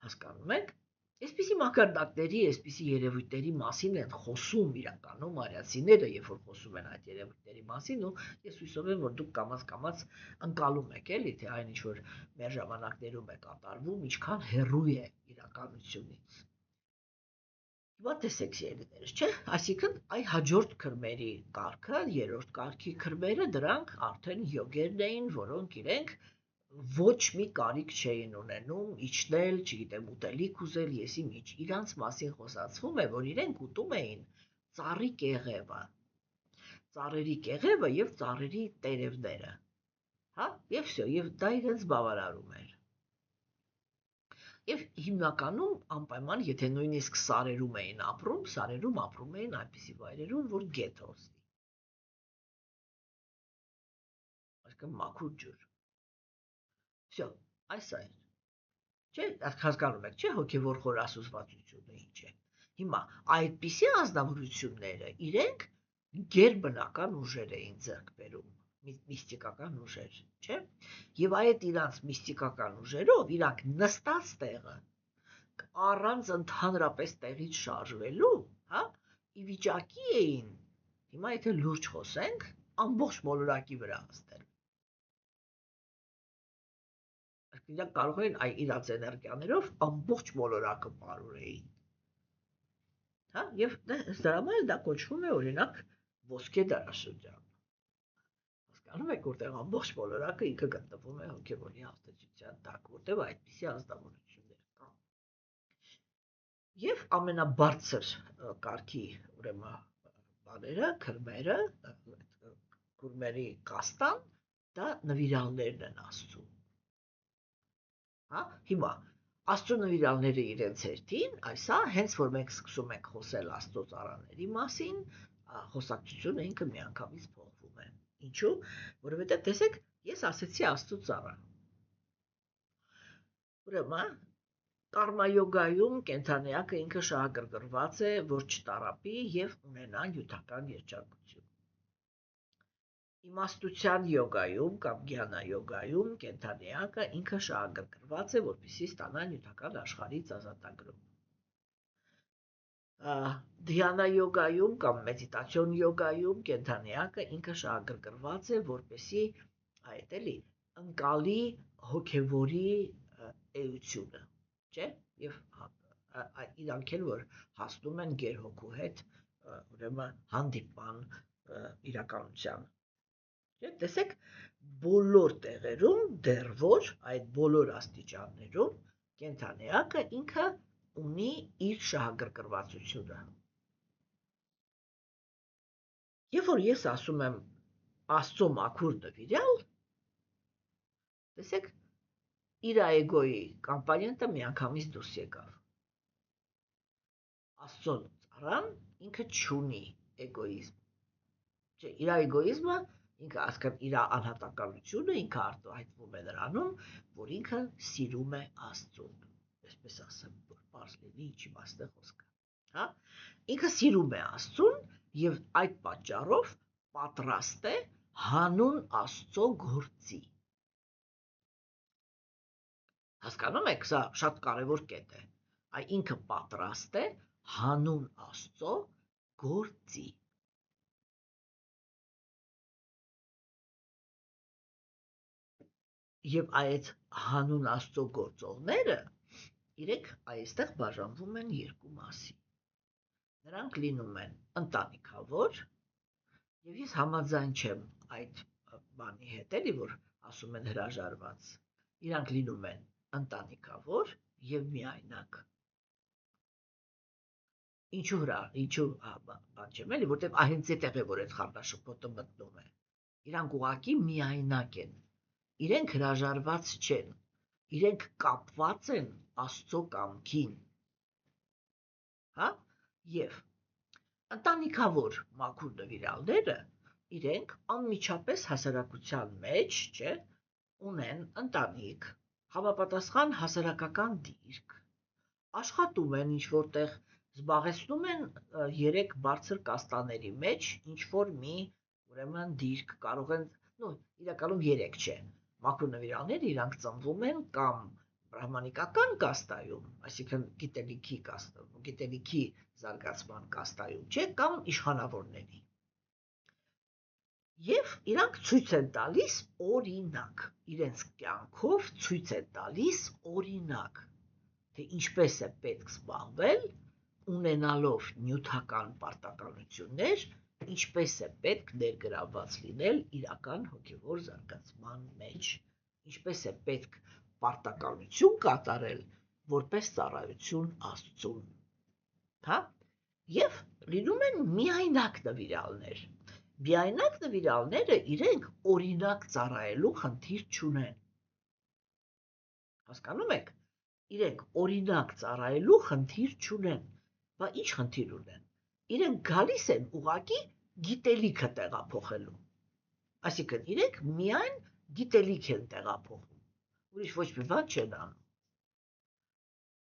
Հասկանում եք։ Այսպիսի մակարդակների, այսպիսի երևույթների մասին են խոսում իրականում արիացիները, երբ որ խոսում են այդ երևույթների մասին, ու ես հույսով եմ, որ դուք կամաց-կամաց ընկալում եք, էլի, թե այն ինչ որ մեր ժամանակներում է կատարվում, ինչքան հեռու է իրականությունից։ Հիմա տեսեք երեներս, չէ՞, այսինքն այ հաջորդ քրմերի կարգը, երրորդ կարգի քրմերը, դրանք արդեն յոգերն էին, որոնք իրենք ոչ մի կարիք չէին ունենում իջնել, չգիտեմ, ուտելիք ուզել, եսիմ ինչ, իրանց մասին խոսացվում է, որ իրենք ուտում էին ծառի կեղևը, ծառերի կեղևը եւ ծառերի տերևները, հա, եւ всё, եւ դա իրենց բավարարում էր։ Եվ հիմնականում անպայման, եթե նույնիսկ սարերում էին ապրում, սարերում ապրում էին այնպիսի վայրերում, որ գետ հոսի։ Այսինքն մաքուր ջուր։ Всё, այս է։ Չէ, հասկանում եք, չէ, հոգևոր խորասուզվածությունը ինչ է։ Հիմա այդպիսի ազնվորությունները իրենք գերբնական ուժեր էին ձեռք բերում, միստիկական ուժեր, չէ՞։ Եվ այդ իրանց միստիկական ուժերով իրանք նստած տեղը առանց ընդհանրապես տեղից շարժվելու, հա, ի վիճակի էին, հիմա եթե լուրջ խոսենք, ամբողջ մոլորակի վրա նստել։ Իրանք կարող էին իրաց էներգիաներով ամբողջ մոլորակը պարուրեին։ Հա, եւ դրա համար դա կոչվում է օրինակ ոսկե դարաշրջան։ Հասկանում եք, որտեղ ամբողջ մոլորակը ինքը գտնվում է հոգևորի հաստատության տակ, որտեղ այդպիսի ազնվորություններ կան։ Եվ ամենաբարձր կարգի, ուրեմն, բաները, քրմերը, քուրմերի կաստան, դա նվիրալներն են Աստծու։ Հա, հիմա Աստծո նվիրալները իրենց հերթին, այսա, հենց որ մենք սկսում ենք խոսել Աստծո ծառաների մասին, խոսակցությունը ինքը միանգամից փոխվում է։ Ինչու՞, որովհետև տեսեք, ես ասեցի Աստծո ծառա։ Ուրեմն կարմայոգայում կենդանիակը ինքը շահագրգռված է, որ չտարապի եւ ունենա նյութական երջանկություն։ Իմաստության յոգայում կամ գյանա յոգայում կենդանիակը ինքը շահագրգռված է, որպեսզի ստանա նյութական աշխարհից ազատագրում։ Դհյանա յոգայում կամ մեդիտացիոն յոգայում կենդանիակը ինքը շահագրգռված է, որպեսզի այդ էլի ընկալի հոգևորի էությունը, չէ՞, եւ իրանք էլ որ հասնում են գերհոգու հետ, ուրեմն հանդիպման իրականության։ Չէ՞, տեսեք, բոլոր տեղերում դեռ որ այդ բոլոր աստիճաններում կենդանիակը ինքը ունի իր շահագրգռվածությունը։ Երբ որ ես ասում եմ Աստծո մաքուր նվիրյալ, տեսեք, իր էգոյի կոմպոնենտը միանգամից դուրս եկավ։ Աստծո ծառան ինքը չունի էգոիզմ։ Չէ, իր էգոիզմը ինքը ասկան իր անհատականությունը ինքը արտահայտվում է նրանում, որ ինքը սիրում է Աստծուն, այսպես ասեմ, որ բարձ լինի ինչի մասն է խոսքը, հա, ինքը սիրում է Աստծուն եւ այդ պատճառով պատրաստ է հանուն Աստծո գործի։ Հասկանում եք, սա շատ կարևոր կետ է, այ ինքը պատրաստ է հանուն Աստծո գործի։ Եվ այդ հանուն Աստծո գործողները իրենք այստեղ բաժանվում են երկու մասի։ Նրանք լինում են ընտանիքավոր, եւ ես համաձայն չեմ այդ բանի հետ, էլի որ ասում են հրաժարված։ Իրանք լինում են ընտանիքավոր եւ միայնակ։ Ինչու բան չեմ էլի, որտեվ հենց այդտեղ է որ այդ խառնաշփոթը մտնում է։ Իրանք ուղղակի միայնակ են։ Իրենք հրաժարված չեն, իրենք կապված են Աստծո կամքին, հա, եւ ընտանիքավոր մաքուր նվիրալները իրենք անմիջապես հասարակության մեջ, չէ, ունեն ընտանիք, համապատասխան հասարակական դիրք, աշխատում են ինչ-որտեղ, զբաղեցնում են 3 բարձր կաստաների մեջ ինչ-որ մի ուրեմն դիրք, կարող են, իրականում 3 չէ, մաքուր նվիրալները իրանք ծնվում են կամ բրահմանիկական կաստայում, այսինքն գիտելիքի զարգացման կաստայում, չէ, կամ իշխանավորների։ Եվ իրանք ցույց են տալիս օրինակ, իրենց կյանքով ցույց են տալիս օրինակ, թե ինչպես է պետք զբաղվել, ունենալով նյութական պարտականություններ, ինչպես է պետք ներգրավված լինել իրական հոգևոր զարգացման մեջ, ինչպես է պետք պարտականություն կատարել որպես ծառայություն Աստծուն, հա? Եվ լինում են միայնակ նվիրալներ։ Միայնակ նվիրալները իրենք օրինակ ծառայելու խնդիր չունեն։ Հասկանում եք, իրենք օրինակ ծառայելու խնդիր չունեն, բա ինչ խնդիր ունեն, իրենք գալիս են ուղղակի գիտելիքը տեղափոխելու, այսինքն իրենք միայն գիտելիք են տեղափոխում, ուրիշ ոչ մի բան չեն անում,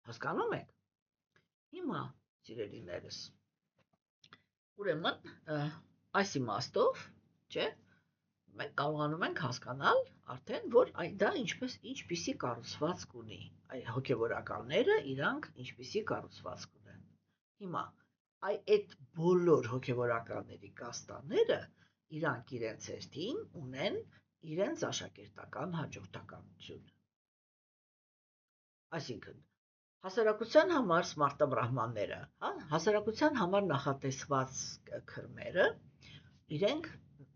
հասկանում եք, հիմա սիրելիներս, ուրեմն այս իմաստով, չէ, մենք կարողանում ենք հասկանալ արդեն, որ դա ինչպիսի կառուցվածք ունի, հոգևորականները իրանք ինչպիսի կառուցվածք ունեն։ Հիմա, այդ բոլոր հոգևորականների կաստաները իրանք իրենց հերթին ունեն իրենց աշակերտական հաջորդականությունը։ Այսինքն, հասարակության համար սմարտաբրահմանները, հասարակության համար նախատեսված քրմերը, իրենք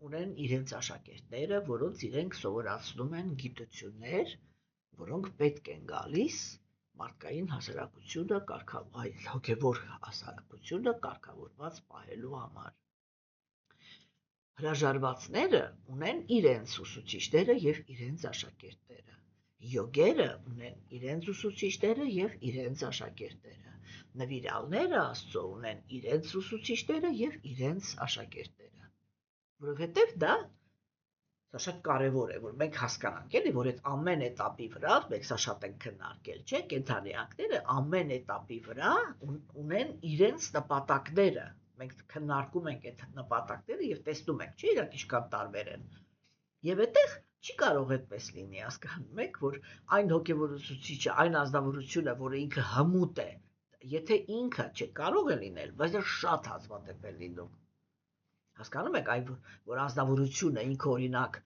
ունեն իրենց աշակերտները, որոնց իրենք սովորացնում են գիտություններ, որոնք պետք են գալիս մարդկային հասարակությունը, հոգևոր հասարակությունը կարգավորված պահելու համար։ Հրաժարվածները ունեն իրենց ուսուցիչները և իրենց աշակերտները։ Յոգերը ունեն իրենց ուսուցիչները և իրենց աշակերտները։ Նվիրալները Աստծո ունեն իրենց ուսուցիչները և իրենց աշակերտները։ Որովհետև դա շատ կարևոր է, որ մենք հասկանանք, էլի, որ այդ ամեն էտապի վրա, մենք սա շատ ենք քննարկել, չէ, կենդանիակները ամեն էտապի վրա ունեն իրենց նպատակները, մենք քննարկում ենք այդ նպատակները և տեսնում ենք, չէ, իրանք ինչքան տարբեր են։ Եվ այդտեղ չի կարող այդպես լինի, հասկանում եք, որ այն հոգևոր ուսուցիչը, այն ազնվորությունը, որը ինքը հմուտ է, եթե ինքը կարող է լինել, բայց դա շատ հազվադեպ է լինում։ Հասկանում եք, որ անձնավորությունը ինքը օրինակ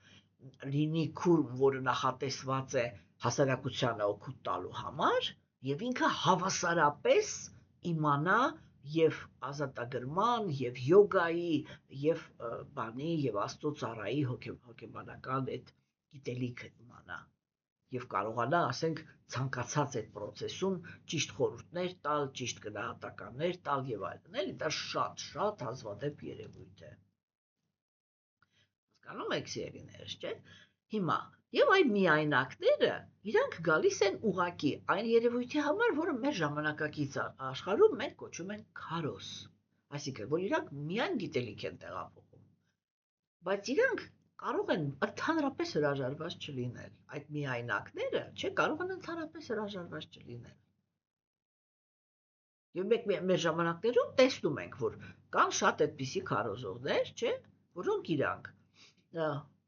լինի քուրմ, որը նախատեսված է հասարակությանը օգուտ տալու համար, եւ ինքը հավասարապես իմանա եւ ազատագրման, եւ յոգայի, եւ բանի, եւ Աստծո ծառայի հոգեբանական այդ գիտելիքը իմանա եւ կարողանա, ասենք, ցանկացած այդ process-ում ճիշտ խորհուրդներ տալ, ճիշտ գնահատականներ տալ եւ այլն, էլի դա շատ հազվադեպ երևույթ է։ Հասկանում եք, սիրելիներս, չէ՞։ Հիմա եւ այդ միայնակները իրանք գալիս են ուղակի այն երևույթի համար, որը մեր ժամանակակից աշխարհում մենք կոչում ենք քարոզ, այսինքն որ իրանք միայն գիտելիք են տեղափոխում, բայց իրանք կարող են ընդհանրապես հրաժարված չլինել, այդ միայնակները, չէ, կարող են ընդհանրապես հրաժարված չլինել։ Եվ մենք մեր ժամանակներում տեսնում ենք, որ կան շատ այդպիսի քարոզողներ, չէ, որոնք իրանք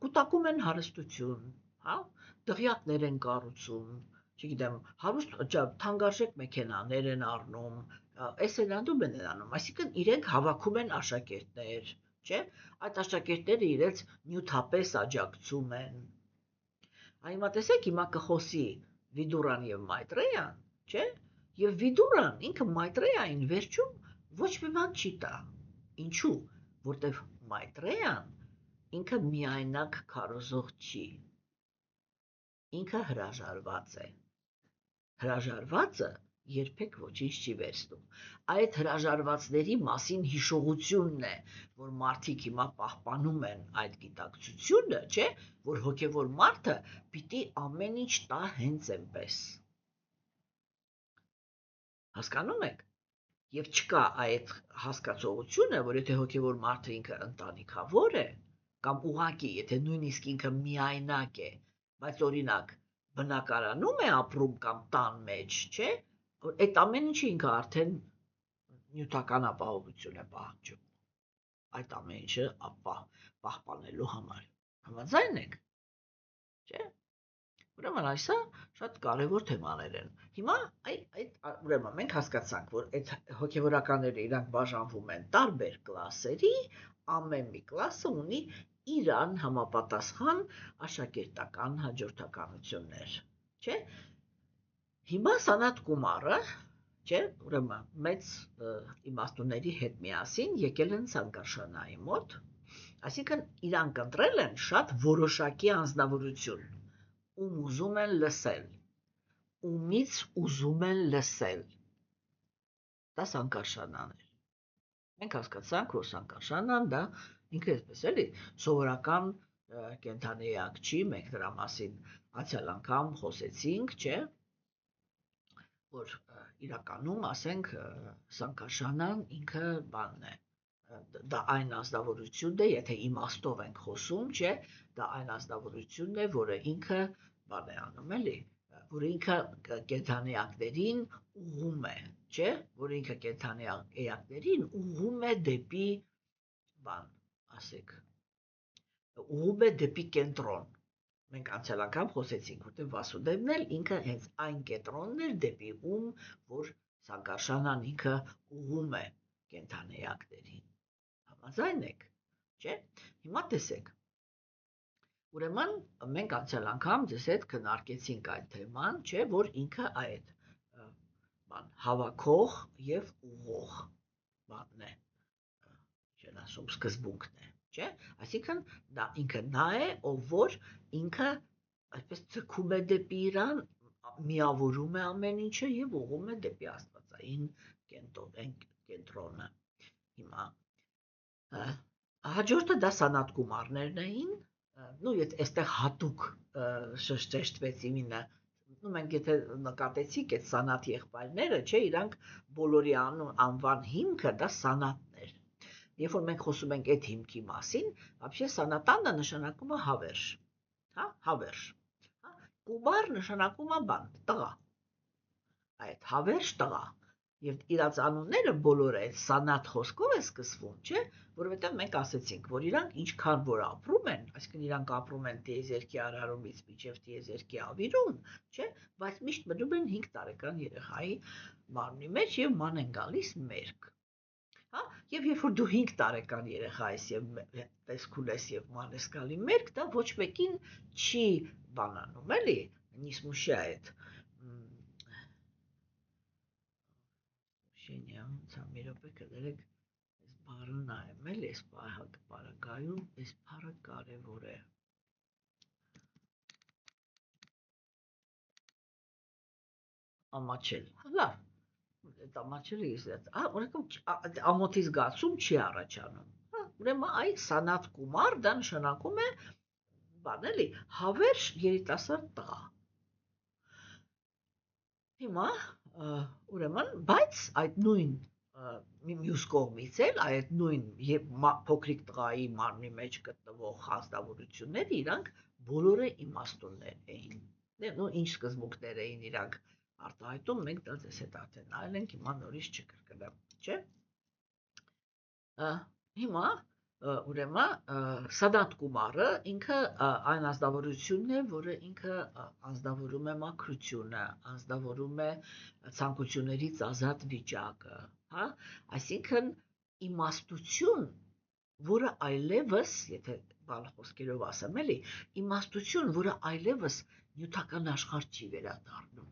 կուտակում են հարստություն, հա, դղյակներ են կառուցում, չգիտեմ, հարուստ թանկարժեք մեքենաներ են առնում, էս են անում, են անում, այսինքն իրենք հավաքում են աշակերտներ, չէ, այդ աշակերտները իրենց նյութապես աջակցում են։ Հիմա տեսեք, հիմա կխոսի Վիդուրան եւ Մայտրեյան, չէ, եւ Վիդուրան ինքը Մայտրեային վերջում ոչ մի բան չի տա։ Ինչու՞, որտեվ Մայտրեյան ինքը միայնակ քարոզող չի։ Ինքը հրաժարված է։ Հրաժարվածը երբեք ոչինչ չի վերցնում։ Այդ հրաժարվածների մասին հիշողությունն է, որ մարդիկ հիմա պահպանում են այդ գիտակցությունը, չէ, որ հոգևոր մարդը պիտի ամեն ինչ տա հենց այնպես։ Հասկանում եք։ Եվ չկա այդ հասկացողությունը, որ եթե հոգևոր մարդը ինքը ընտանիքավոր է, կամ ուղղակի, եթե նույնիսկ ինքը միայնակ է, բայց օրինակ բնակարանում է ապրում կամ տան մեջ, չէ, այդ ամեն ինչը ինքը արդեն նյութական ապահովություն է պահանջում, այդ ամեն ինչը պահպանելու համար, համաձայն եք, չէ, ուրեմն այսը շատ կարևոր թեմաներ են, հիմա ուրեմն մենք հասկացանք, որ այդ հոգևորականները իրանք բաժանվում են տարբեր կլասերի, ամեն մի կլասը ունի իրան համապատասխան աշակերտական հաջորդականություններ, չէ, հիմա Սանաթ Կումարը, չէ, ուրեմն մեծ իմաստունների հետ միասին եկել են Սանկարշանայի մոտ, այսինքն իրանք ընտրել են շատ որոշակի անձնավորություն, ում ուզում են լսել, ումից ուզում են լսել, դա Սանկարշանան էր, մենք հասկացանք, որ Սանկարշանան դա ինքը այսպես էլի, սովորական կենդանիակ չի, մենք դրա մասին անցյալ անգամ խոսեցինք, չէ, որ իրականում, ասենք, Սանկարշանան ինքը բանն է, դա այն անձնավորությունն է, եթե իմաստով ենք խոսում, չէ, դա այն անձնավորությունն է, որը ինքը բան է անում, էլի, որ ինքը կենդանիակներին ուղղում է, չէ, որ ինքը կենդանիակներին ուղղում է դեպի բան, ասեք, ուղղում է դեպի կենտրոն, մենք անցյալ անգամ խոսեցինք, որտեղ Վասուդևն էլ ինքը հենց այն կենտրոնն էր դեպի ում, որ Սանկարշանան ինքը ուղղում է կենդանիակներին, համաձայն եք, չէ, հիմա տեսեք, ուրեմն մենք անցյալ անգամ ձեզ հետ քննարկեցինք այդ թեման, չէ, որ ինքը այդ հավաքող եւ ուղղող բանն է, չեն ասում սկզբունքն է, չէ, այսինքն դա ինքը նա է, ով որ ինքը այսպես ցկում է դեպի իրան, միավորում է ամեն ինչը եւ ուղղում է դեպի աստվածային կենտրոնը, հիմա հաջորդը դա Սանաթ Կումարներն էին, նու այստեղ հատուկ շեշտվեց իմինը, մենք եթե նկատեցիք այդ Սանաթ եղբայրները, չէ, իրանք բոլորի անվան հիմքը դա Սանաթն էր, երբ որ մենք խոսում ենք այդ հիմքի մասին, вообще Սանատանը նշանակում է հավերժ, հա, հավերժ, Կումար նշանակում է բան, տղա, այդ հավերժ տղա, եւ իրաց անունները բոլորը այդ Սանաթ խոսքով է սկսվում, չէ, որովհետեւ մենք ասեցինք, որ իրանք ինչքան որ ապրում են, այսինքն իրանք ապրում են տիեզերքի արարումից մինչև տիեզերքի ավիրում, չէ, բայց միշտ մնում են 5 տարեկան երեխայի մարմնի մեջ եւ ման են գալիս մերկ, հա, եւ երբ որ դու 5 տարեկան երեխա ես եւ տեսքուլ ես եւ ման ես գալի մերկ, դա ոչ մեկին չի բանանում, էլի, նիսմուշիա այդ մի րոպե կներեք, այս բառը նայեմ, էլի, այս բառագայում, այս բառը կարևոր է։ Ամաչել, լավ, այդ ամաչելը ես, ուրեմն ամոթի զգացում չի առաջանում, ուրեմն այդ Սանաթ Կումար դա նշանակում է, բան էլի, հավերժ երիտասարդ տղա։ Հիմա, ուրեմն, բայց այդ նույն մյուս կողմից էլ այդ նույն փոքրիկ տղայի մարմնի մեջ գտնվող անձնավորությունները իրանք բոլորը իմաստուններ էին, նո ինչ սկզբունքներ էին իրանք արտահայտում, մենք դա ձեզ հետ արդեն նայել ենք, հիմա նորից չկրկնեմ, չէ, հիմա ուրեմն Սանաթ Կումարը ինքը այն անձնավորությունն է, որը ինքը անձնավորում է մաքրությունը, անձնավորում է ցանկություններից ազատ վիճակը, հա, այսինքն իմաստություն, որը այլևս, եթե բան խոսքերով ասեմ, էլի, իմաստություն, որը այլևս նյութական աշխարհ չի վերադառնում,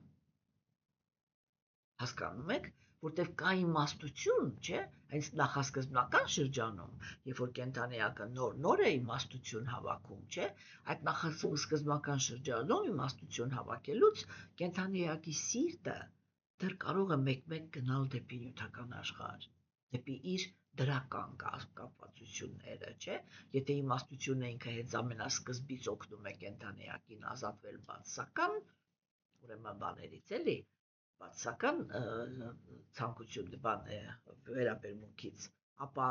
հասկանում եք, որտեղ կա իմաստություն, չէ, հենց նախասկզբնական շրջանում, երբ որ կենդանիակը նոր է իմաստություն հավաքում, չէ, այդ նախասկզբնական շրջանում իմաստություն հավաքելուց կենդանիակի սիրտը դեռ կարող է մեկ-մեկ գնալ դեպի նյութական աշխարհ, դեպի իր դրական կապվածությունները, չէ, եթե իմաստությունը ինքը հենց ամենասկզբից օգնում է կենդանիակին ազատվել բացասական, ուրեմն բաներից էլի, բացական ցանկություն վերաբերմունքից, ապա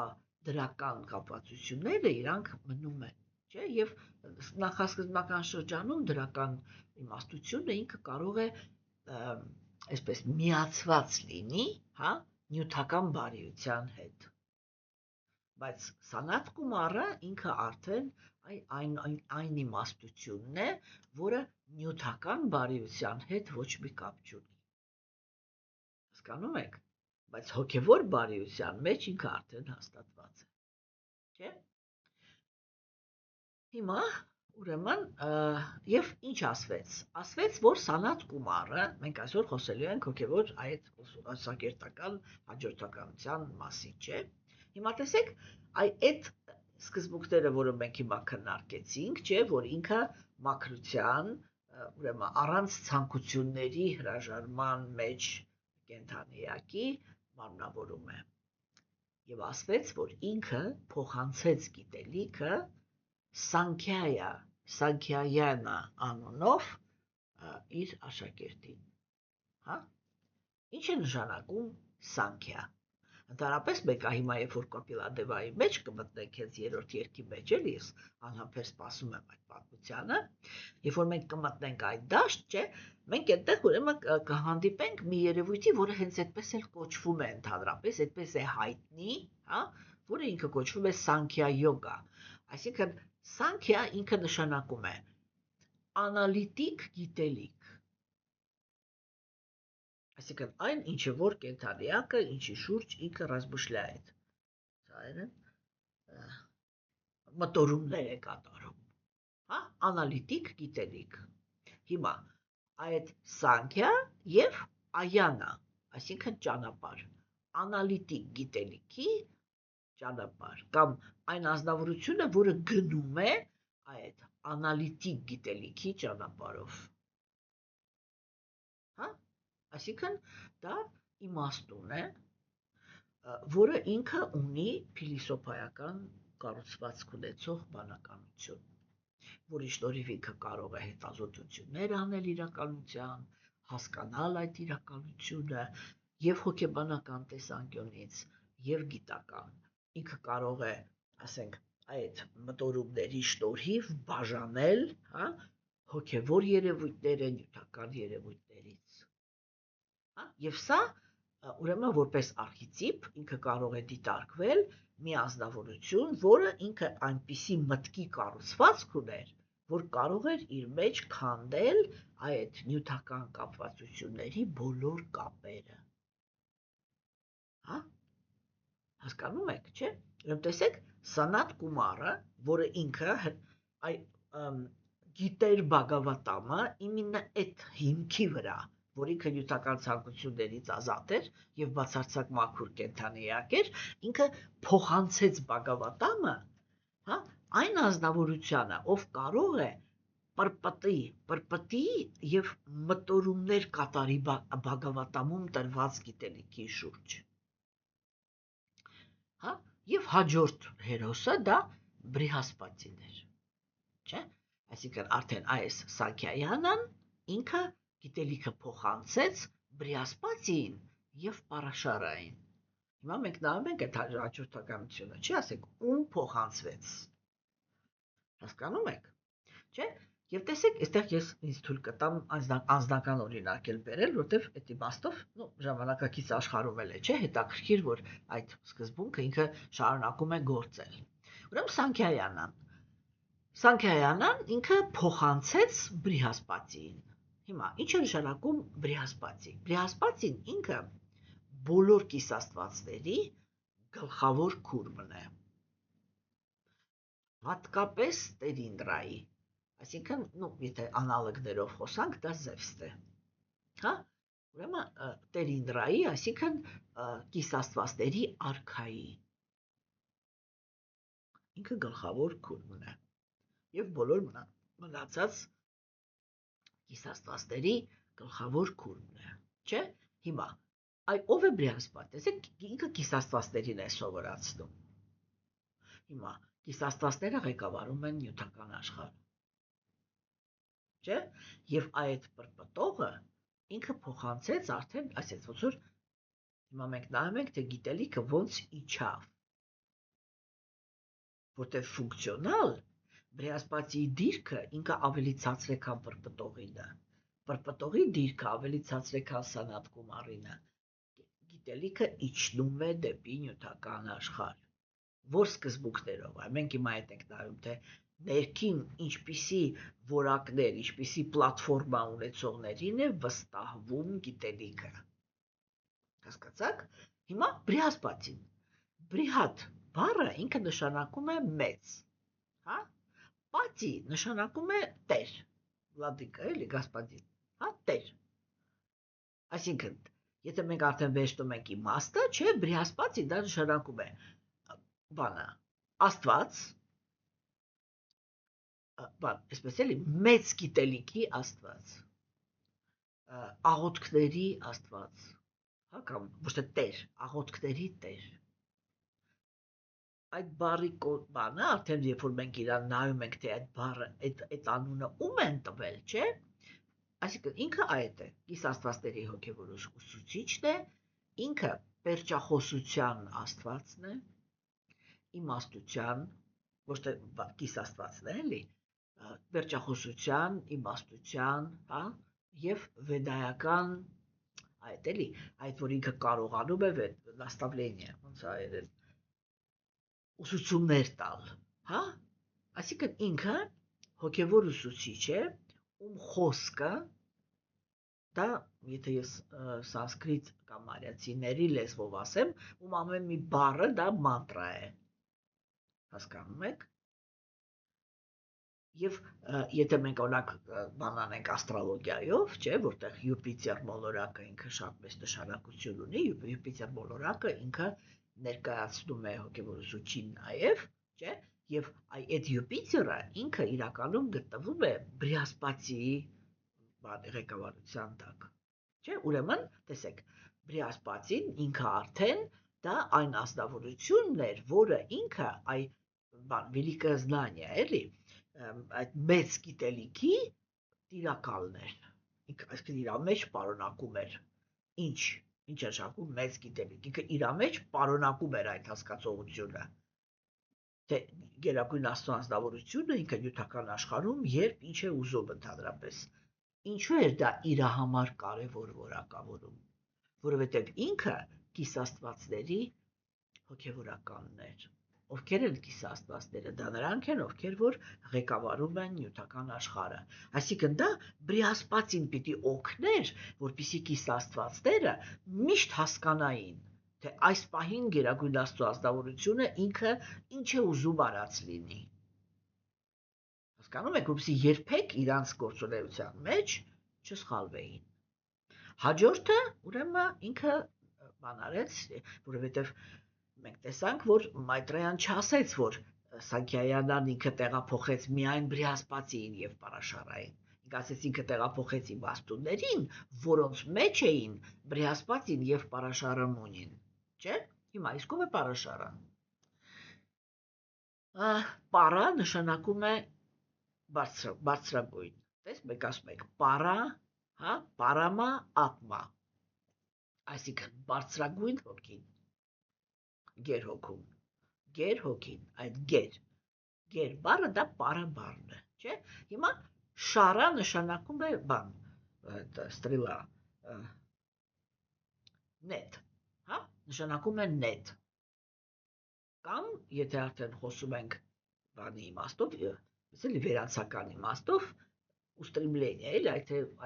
դրական կապվածությունները իրանք մնում են, չէ, եւ նախասկզբնական շրջանում դրական իմաստությունը ինքը կարող է այսպես միացված լինի, հա, նյութական բարիության հետ։ Բայց Սանաթ Կումարը ինքը արդեն այն իմաստությունն է, որը նյութական բարիության հետ ոչ մի կապ չունի։ Հասկանում եք, բայց հոգևոր բարիության մեջ ինքը արդեն հաստատված է, չէ՞։ Հիմա ուրեմն եւ ինչ ասվեց։ Ասվեց, որ Սանաթ Կումարը, մենք այսօր խոսելու ենք հոգևոր այդ աշակերտական հաջորդականության մասին, չէ՞։ Հիմա տեսեք, այդ սկզբունքները, որը մենք հիմա քննարկեցինք, չէ, որ ինքը մաքրության, ուրեմն առանց ցանկությունների հրաժարման մեջ կենթանիակի մարմնավորում է։ Եվ ասվեց, որ ինքը փոխանցեց գիտելիքը Սանքյայանը անունով իր աշակերտին, հա։ Ինչ է նշանակում Սանքյա։ Ընդհանրապես մենք հիմա երբ որ Կապիլադևայի մեջ կմտնենք հենց երրորդ երգի մեջ էլի, ես անհամբեր սպասում եմ այդ պատմությանը, երբ որ մենք կմտնենք այդ դաշտ, չէ, մենք այդտեղ ուրեմն կհանդիպենք մի երևույթի, որը հենց այդպես էլ կոչվում է ընդհանրապես, այդպես է հայտնի, հա, որը ինքը կոչվում է Սանքյա յոգա։ Այսինքն Սանքյա ինքը նշանակում է անալիտիկ գիտելիք։ Այսինքն այն, ինչը որ կենթանիակը, ինչի շուրջ ինքը ռազմշլայետ, մտորումներ է կատարում, հա, անալիտիկ գիտելիք։ Հիմա այդ Սանքյա եւ Այանա, այսինքն ճանապարհ, անալիտիկ գիտելիքի ճանապարհ, կամ այն ազնվորությունը, որը գնում է այդ անալիտիկ գիտելիքի ճանապարհով։ Հա, այսինքն դա իմաստուն է, որը ինքը ունի փիլիսոփայական կառուցվածք ունեցող բանականություն, որի շնորհիվ ինքը կարող է հետազոտություններ անել իրականության, հասկանալ այդ իրականությունը եւ հոգեբանական տեսանկյունից եւ գիտական։ Ինքը կարող է, ասենք, այդ մտորումների շնորհիվ բաժանել, հա, հոգևոր երևույթները նյութական երևույթներից։ Հա, եւ սա ուրեմն որպես արխետիպ ինքը կարող է դիտարկվել մի ազնվորություն, որը ինքը այնպիսի մտքի կառուցվածք ուներ, որ կարող էր իր մեջ քանդել այդ նյութական կապվածությունների բոլոր կապերը։ Հա, հասկանում եք, չէ՞։ Ուրեմն տեսեք, Սանաթ Կումարը, որը ինքը գիտեր Բhagavatam-ը իմенно այդ հիմքի վրա, որ ինքը նյութական ցանկություններից ազատ էր եւ բացարձակ մաքուր կենթանիակ էր, ինքը փոխանցեց Բhagavatam-ը, հա, այն ազնվորությանը, ով կարող է պրպտի եւ մտորումներ կատարի Բhagavatam-ում տրված գիտելիքի շուրջ։ Հա, եւ հաջորդ հերոսը դա Բրիհասպատին էր, չէ՞։ Այսինքն արդեն այս Սանքյայանն ինքը գիտելիքը փոխանցեց Բրիհասպատին եւ Պարաշարային։ Հիմա մենք նայում ենք այդ հաջորդականությունը, չի ասենք ում փոխանցվեց։ Հասկանում եք, չէ՞։ Եվ տեսեք, այստեղ ես ինձ թույլ կտամ անձնական օրինակ էլ բերել, որտեվ այդ իմաստով, ժամանակակից աշխարհում էլ է, չէ՞, հետաքրքիր, որ այդ սկզբունքը ինքը շարունակում է գործել։ Ուրեմն Սանքյայանն ինքը փոխանցեց Բրիհասպատին։ Հիմա ինչ է նշանակում Բրիհասպատի։ Բրիհասպատին ինքը բոլոր կիսաստվածների գլխավոր քուրմն է։ Հատկապես Տերինդրայի, այսինքն, եթե անալոգներով խոսանք, դա Զևսն է։ Հա, ուրեմն Տերինդրայի, այսինքն կիսաստվածների արքայի։ Ինքը գլխավոր քուրմն է։ Եվ բոլոր մնացած կիսաստվածների գլխավոր քուրմն է, չէ՞։ Հիմա, ով է Բրիհասպատը, տեսեք, ինքը կիսաստվածներին է սովորացնում։ Հիմա, կիսաստվածները ղեկավարում են նյութական աշխարհը, չէ՞։ Եվ այդ պրպտողը ինքը փոխանցեց արդեն, այսպես ոնց որ հիմա մենք նայում ենք, թե գիտելիքը ոնց իջավ, որտեղ ֆունկցիոնալ Բրիասպատիի դիրքը ինքը ավելի ցածր է, քան պրպտողինը։ Պրպտողի դիրքը ավելի ցածր է, քան սանատ գումարինը։ Գիտելիքը իջնում է դեպի նյութական աշխարհ։ Որ սկզբունքներով, մենք հիմա այդ ենք նայում, թե ներքին ինչպիսի որակներ, ինչպիսի պլատֆորմա ունեցողներին է վստահվում գիտելիքը։ Հասկացաք։ Հիմա բրիասպատին։ Բրիհատ բառը ինքը նշանակում է մեծ, հա։ Պատի նշանակում է տեր, վլադիկա էլի գասպադին, հա, տեր։ Այսինքն, եթե մենք արդեն վերջնում ենք իմաստը, չէ, բրիասպատի դա նշանակում է բանը, Աստված, բան, այսպես էլի, մեծ գիտելիքի Աստված, աղոթքների Աստված, հա, կամ ոչ թե տեր, աղոթքների տեր։ Այդ բառի բանը, արդեն երբ որ մենք իրան նայում ենք, թե այդ բառը, այդ անունը ում են տվել, չէ՞։ Այսինքն ինքը այդ է, կիս աստվածների հոգևոր ուսուցիչն է, ինքը պերճախոսության Աստվածն է, իմաստության, ոչ թե կիս աստվածն է, էլի, պերճախոսության, իմաստության, հա, եւ վեդայական այդ էլի, այդ որ ինքը կարողանում է նաստավլենիա, ոնց է ուսուցումներ տալ, հա? Այսինքն ինքը հոգևոր ուսուցիչ է, ում խոսքը դա, եթե ես սանսկրիտ կամ արիացիների լեզվով ասեմ, ում ամեն մի բառը դա մանտրա է։ Հասկանում եք։ Եվ եթե մենք օրինակ բան անենք աստրոլոգիայով, չէ, որտեղ Յուպիտեր մոլորակը ինքը շատ մեծ նշանակություն ունի, Յուպիտեր մոլորակը ինքը ներկայացնում է հոգևոր ուսուցիչին նաև, չէ, եւ այդ Յուպիտերը ինքը իրականում գտնվում է բրիասպատիի ղեկավարության տակ, չէ, ուրեմն տեսեք, բրիասպատին ինքը արդեն դա այն ազնվորությունն էր, որը ինքը великое знание, էլի, այդ մեծ գիտելիքի տիրակալն էր, այսինքն իր մեջ պարունակում էր, ինչ նշանակում մեծ գիտելիք, ինքը իր մեջ պարունակում էր այդ հասկացողությունը, թե գերագույն աստծո անձնավորությունը ինքը նյութական աշխարհում երբ ինչ է ուզում ընդհանրապես, ինչու էր դա իր համար կարևոր որակավորում, որովհետև ինքը կիսաստվածների հոգևորականն էր, ովքեր են կիսաստվածները, դա նրանք են, ովքեր որ ղեկավարում են նյութական աշխարհը, այսինքն դա բրիասպատին պիտի օգներ, որպեսզի կիսաստվածները միշտ հասկանային, թե այս պահին գերագույն աստծո ազնվորությունը ինքը ինչ է ուզում արած լինի։ Հասկանում եք, որպեսզի երբեք իրանց գործունեության մեջ չսխալվեին։ Հաջորդը, ուրեմն ինքը բան արեց, որովհետև մենք տեսանք, որ Մայտրեյան չասեց, որ Սանքիայանն ինքը տեղափոխեց միայն բրիասպատիին եւ Պարաշարային։ Ինքը ասեց ինքը տեղափոխեց իմաստուններին, որոնց մեջ էին բրիասպատին եւ Պարաշարամունին, չէ՞։ Հիմա իսկ ով է Պարաշարը։ Պարա նշանակում է բարձրագույն։ Տես մենք ասում ենք պարա, հա, պարամա, ատմա։ Այսինքն բարձրագույն հոգին, գեր հոգում, գեր հոգին, այդ գեր բառը դա պարը բառն է, չէ՞։ Հիմա շարա նշանակում է բան, ստրիլա, նետ, հա, նշանակում է նետ։ Կամ եթե արդեն խոսում ենք բանի իմաստով, էլի վերացական իմաստով, устремление, էլի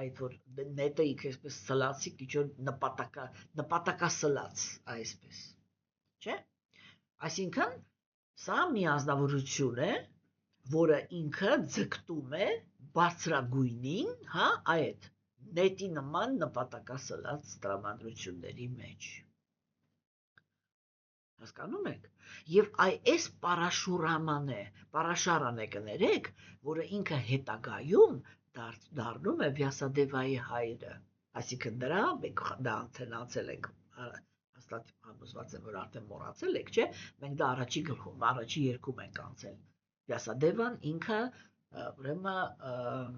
այդ որ նետը ինքը այսպես սլացի քիչ նպատակասլաց, այսպես, չէ՞։ Այսինքն սա մի ազնվորություն է, որը ինքը ձգտում է բարձրագույնին, հա, այդ նետի նման նպատակասլաց տրամադրությունների մեջ։ Հասկանում եք։ Եվ այս Պարաշարան է կներեք, որը ինքը հետագայում դառնում է Վյասադևայի հայրը, այսինքն նրա մենք դա անցել ենք, հաստատ համոզված եմ, որ արդեն մոռացել եք, չէ՞, մենք դա առաջի գլխում, առաջի երկում ենք անցել։ Վյասադևան ինքը ուրեմն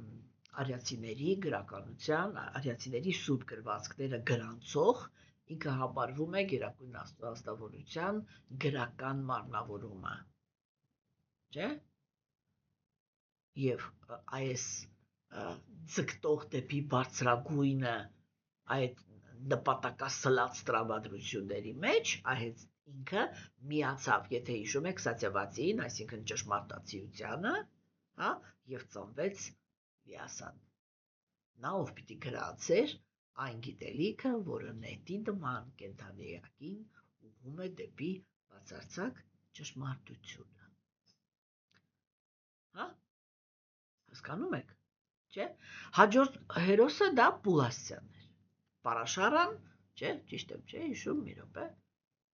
արիացիների գրականության, արիացիների սուրբ գրվածքները գրանցող ինքը համարվում է գերագույն աստվածավորության գրական մարմնավորումը, չէ՞։ եւ այս ձգտող դեպի բարձրագույնը այդ նպատակասլաց տրամադրությունների մեջ այդ ինքը միացավ, եթե հիշում եք սացիավացին, այսինքն ճշմարտացիությանը, հա, եւ ծնվեց Վիասան։ Նա ով պիտի գրանցեր այն գիտելիքը, որը նետի նման կենդանիակին ուղղում է դեպի բացարձակ ճշմարտությունը։ Հա, հասկանում եք, չէ՞։ Հաջորդ հերոսը դա Պուլասյանն էր։ Պարաշարան, չէ, ճիշտ եմ, չէ, հիշում մի րոպե։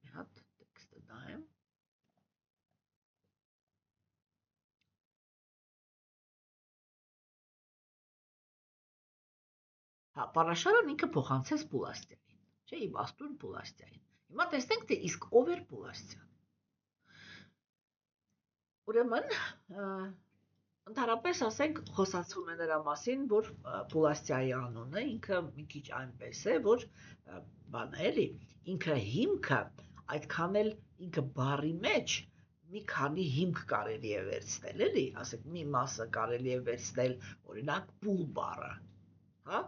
Մի հատ տեքստը նայեմ։ Հա, Պարաշարան ինքը փոխանցեց Պուլաստյանին, չէ, իմաստուն Պուլաստյանին։ Հիմա տեսնենք, թե իսկ ով էր Պուլաստյան։ Ուրեմն, ընդհանրապես ասենք խոսացում է նրա մասին, որ Պուլաստյայի անունը ինքը մի քիչ այնպես է, որ բան է էլի, ինքը հիմքը այդքան էլ ինքը բառի մեջ մի քանի հիմք կարելի է վերցնել, էլի, ասենք մի մասը կարելի է վերցնել, օրինակ պուլ բառը, հա?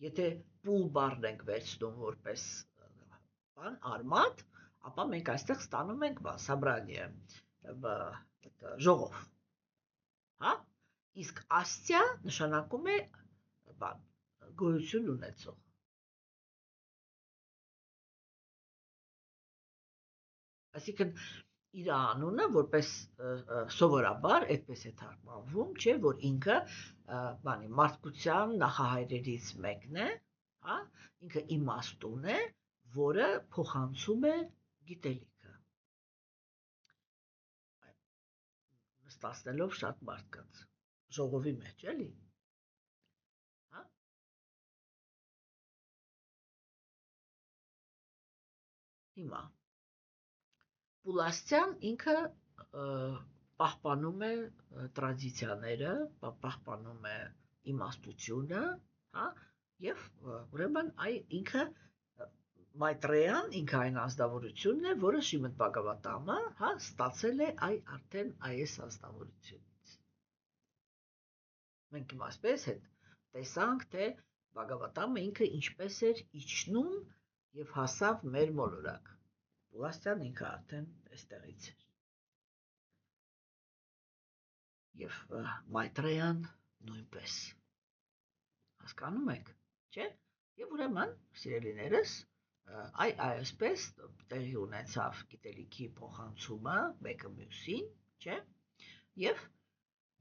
Եթե պուլ բառն ենք վերցնում որպես բան արմատ, ապա մենք այստեղ ստանում ենք բան, սաբրանիե, ժողով, հա? Իսկ աստյա նշանակում է բան, գոյություն ունեցող։ Այսինքն իր անունը որպես սովորաբար այդպես է թարգմանվում, չէ, որ ինքը բանի մարդկության նախահայրերից մեկն է, հա, ինքը իմաստուն է, որը փոխանցում է գիտելիքը։ Նստացնելով շատ մարդկանց ժողովի մեջ, էլի։ Հա? Հիմա Պուլաստյան ինքը պահպանում է տրադիցիաները, պահպանում է իմաստությունը, հա, եւ ուրեմն ինքը Մայտրեյան ինքը այն ազնվորությունն է, որը Շիմդ Բհագավատամը, հա, ստացել է արդեն այս ազնվորությունից։ Մենք հիմա այսպես հետ տեսանք, թե Բհագավատամը ինքը ինչպես էր իջնում եւ հասավ մեր մոլորակ։ Պուլաստյան ինքը արդեն այստեղից էր։ Եվ Մայտրեյան նույնպես։ Հասկանում եք, չէ՞։ Եվ ուրեմն, սիրելիներս, այսպես տեղի ունեցավ գիտելիքի փոխանցումը մեկը մյուսին, չէ՞։ Եվ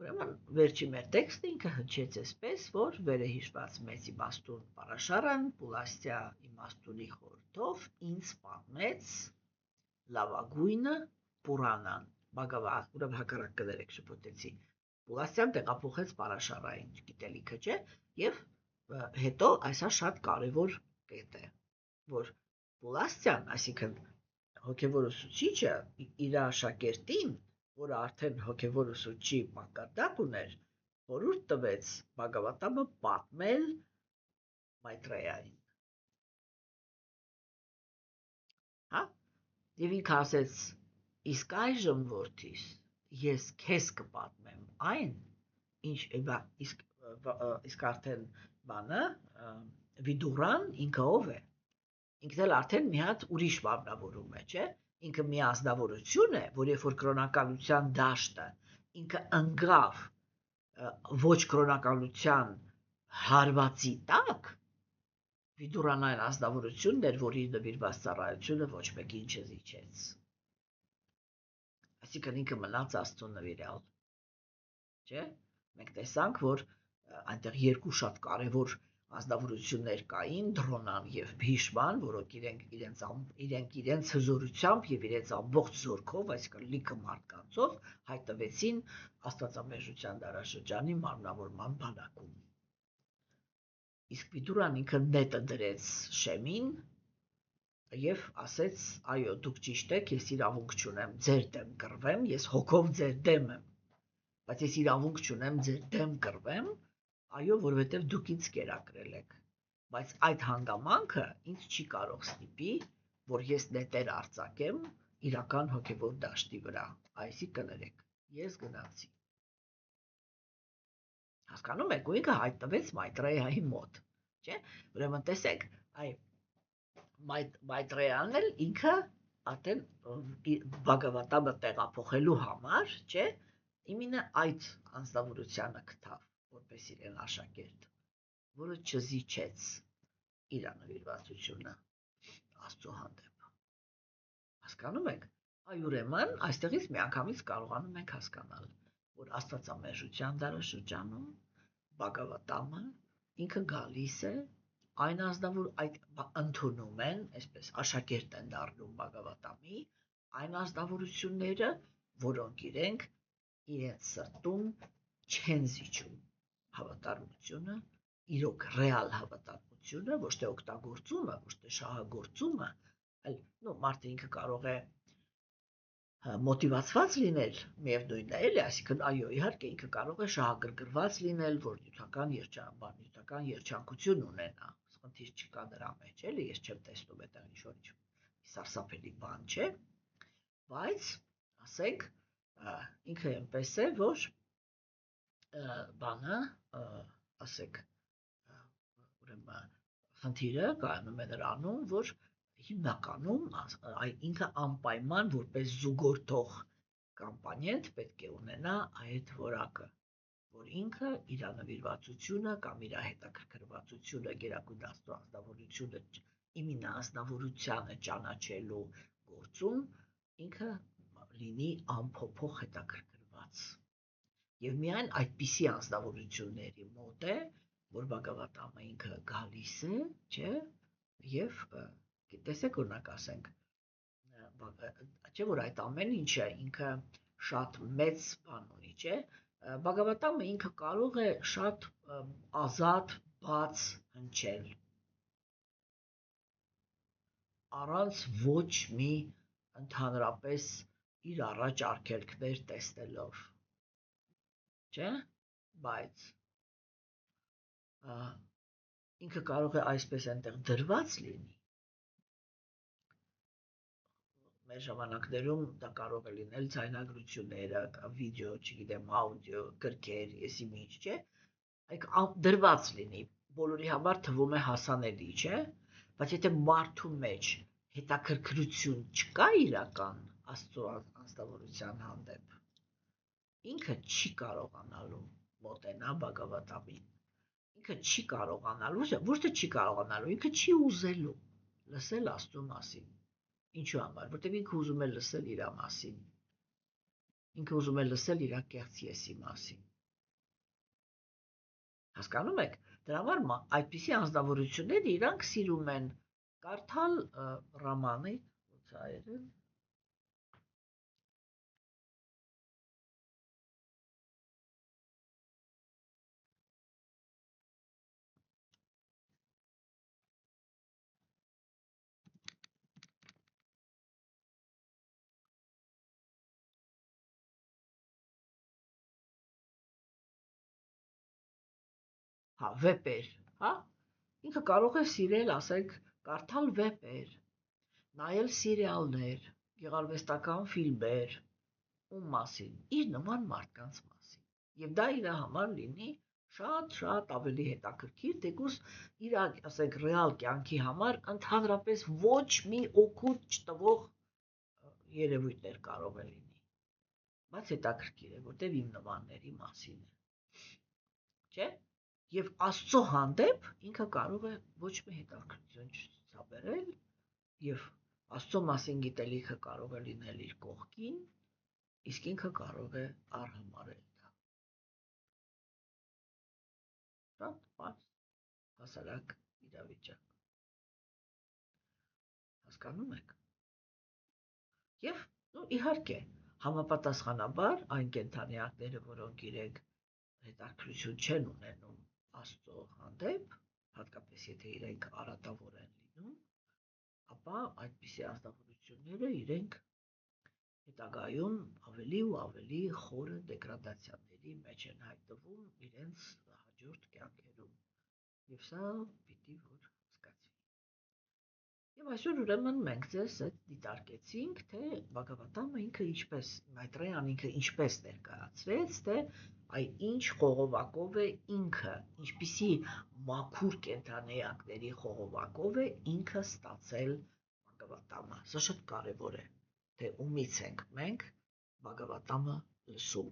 ուրեմն վերջի մեր տեքստը ինքը հնչեց այսպես, որ վերահիշված մեծ իմաստուն Պարաշարան Պուլաստյա իմաստունի խորհրդով ինձ պատմեց լավագույնը Պուրանան, Բհագավատ, ուրեմն հակառակ կներեք շփոթեցի։ Պուլաստյան տեղափոխեց Պարաշարային գիտելիքը, չէ՞, եւ հետո այսա շատ կարևոր կետ է, որ Պուլաստյան, այսինքն հոգևոր ուսուցիչը իր աշակերտին, որը արդեն հոգևոր ուսուցչի մակարդակ ուներ, խորհուրդ տվեց Բհագավատամը պատմել Մայտրեյային։ Հա? Եվ ինքը ասեց, իսկ այժմ որդիս, ես քեզ կպատմեմ այն, ինչ իսկ արդեն բանը Վիդուրան ինքը ով է։ Ինքն էլ արդեն մի հատ ուրիշ մարմնավորում է, չէ՞։ Ինքը մի ազնվորություն է, որ երբ որ կրոնականության դաշտը ինքը ընկավ ոչ կրոնականության հարվածի տակ, Վիդուրան այն ազնվորությունն էր, որ իր նվիրված ծառայությունը ոչ մեկին չզիջեց։ Այսինքն ինքը մնաց Աստծուն նվիրյալ, չէ՞։ Մենք տեսանք, որ այնտեղ երկու շատ կարևոր ազնվորություններ կային, Դրոնան եւ Բհիշման, որոնք իրենք իրենց հզորությամբ եւ իրենց ամբողջ զորքով, այսինքն լիքը մարդկանցով հայտնվեցին Աստվածամերժության դարաշրջանի մարմնավորման բանակում։ Իսկ Վիդուրան ինքը նետը դրեց Շեմին եւ ասեց, այո, դուք ճիշտ եք, ես իրավունք չունեմ ձեր դեմ կռվեմ, ես հոգով ձեր դեմ եմ, բայց ես իրավունք չունեմ ձեր դեմ կռվեմ, այո, որովհետև դուք ինձ կերակրել եք, բայց այդ հանգամանքը ինձ չի կարող ստիպի, որ ես նետեր արձակեմ իրական հոգևոր դաշտի վրա, այսի կներեք, ես գնացի։ Հասկանում եք, ու ինքը հայտնվեց Մայտրեյայի մոտ, չէ՞։ Ուրեմն տեսեք, այ Մայտրեյանն էլ ինքը ատեն Բhagavatam-ը տեղափոխելու համար, չէ՞, իմինը այդ անձնավորությանը գտավ, որպես իրեն աշակերտ, որը չզիջեց իր նվիրվածությունը Աստծո հանդեպ։ Հասկանում եք։ Այ ուրեմն այստեղից միանգամից կարողանում ենք հասկանալ, որ Աստվածամերժության դարաշրջանում Բhagavatam-ը ինքը գալիս է այն ազնվոր այդ ընդունում են, այսպես աշակերտ են դառնում Բhagavatam-ի, այն ազնվորությունները, որոնք իրենք իրենց սրտում չեն զիջում հավատարմությունը, իրոք ռեալ հավատարմությունը, ոչ թե օգտագործումը, ոչ թե շահագործումը, այլ մարդը ինքը կարող է մոտիվացված լինել, միևնույնն է, էլի, այսինքն այո, իհարկե ինքը կարող է շահագրգռված լինել, որ նյութական երջանկություն ունենա, խնդիր չկա դրա մեջ, էլի, ես չեմ տեսնում այդտեղ ինչ-որ սարսափելի բան չէ, բայց ասենք ինքը այնպես է, որ բանը, ասենք, ուրեմն խնդիրը կայանում է նրանում, որ հիմնականում ինքը անպայման որպես զուգորդող կամպանիենտ պետք է ունենա այդ որակը, որ ինքը իր նվիրվածությունը կամ իր հետաքրքրվածությունը գերագույն Աստծո անձնավորությունը իմինը անձնավորությանը ճանաչելու գործում ինքը լինի անփոփոխ հետաքրքրված։ Եվ միայն այդպիսի անձնավորությունների մոտ է, որ Բhagavatam-ը ինքը գալիս է, չէ, եւ տեսեք օրինակ ասենք, չէ՞ որ այդ ամեն ինչը ինքը շատ մեծ բան ունի, չէ՞։ Բhagavatam-ը ինքը կարող է շատ ազատ, բաց հնչել, առանց ոչ մի ընդհանրապես իր առաջ արգելքներ տեսնելով, չէ՞, բայց ինքը կարող է այսպես այնտեղ դրված լինի։ Մեր ժամանակներում դա կարող է լինել ձայնագրությունները, վիդեո, չգիտեմ, աուդիո, գրքեր, եսի ինչ, չէ՞, այդ դրված լինի, բոլորի համար թվում է հասանելի, չէ՞, բայց եթե մարդու մեջ հետաքրքրություն չկա իրական Աստծո անձնավորության հանդեպ, ինքը չի կարողանալու մոտենա Բhagavatam-ին, ինքը չի կարողանալու, ոչ թե չի կարողանալու, ինքը չի ուզելու լսել Աստծո մասին։ Ինչու համար, որտեղ ինքը ուզում է լսել իր մասին, ինքը ուզում է լսել իր կեղծ եսի մասին։ Հասկանում եք, դրա համար այդպիսի անձնավորությունները իրանք սիրում են կարդալ ռամանի, ցայրը, հա, վեպեր, հա, ինքը կարող է սիրել, ասենք, կարդալ վեպեր, նայել սիրիալներ, գեղարվեստական ֆիլմեր, ում մասին, իր նման մարդկանց մասին, եւ դա իր համար լինի շատ ավելի հետաքրքիր, թեկուզ իր, ասենք, ռեալ կյանքի համար ընդհանրապես ոչ մի օգուտ չտվող երևույթներ կարող է լինի, բայց հետաքրքիր է, որտեվ իմ նմանների մասին է, չէ՞։ Եվ Աստծո հանդեպ ինքը կարող է ոչ մի հետաքրքրություն չցուցաբերել եւ Աստծո մասին գիտելիքը կարող է լինել իր կողքին, իսկ ինքը կարող է արհամարել դա։ Շատ բաց հասարակ իրավիճակ։ Հասկանում եք։ Եվ իհարկե, համապատասխանաբար այն կենդանիակները, որոնք իրենք հետաքրքրություն չեն ունենում Աստծո հանդեպ, հատկապես եթե իրենք արատավոր են լինում, ապա այդպիսի ազնվորությունները իրենք հետագայում ավելի ու ավելի խորը դեգրադացիաների մեջ են հայտնվում իրենց հաջորդ կյանքերում։ Եվ սա պիտի որ հասկացվի։ Եվ այսօր ուրեմն մենք ձեզ այդ դիտարկեցինք, թե Բhagavatam-ը ինքը ինչպես, Մայտրեյան ինքը ինչպես ներկայացրեց, թե այ ինչ խողովակով է ինքը, ինչպիսի մաքուր կենդանեակների խողովակով է ինքը ստացել Բhagavatam-ը։ Սա շատ կարևոր է, թե ումից ենք մենք Բhagavatam-ը լսում։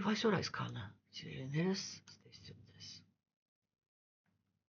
Եվ այսօր այսքանը, սիրելիներս, ստեսություն։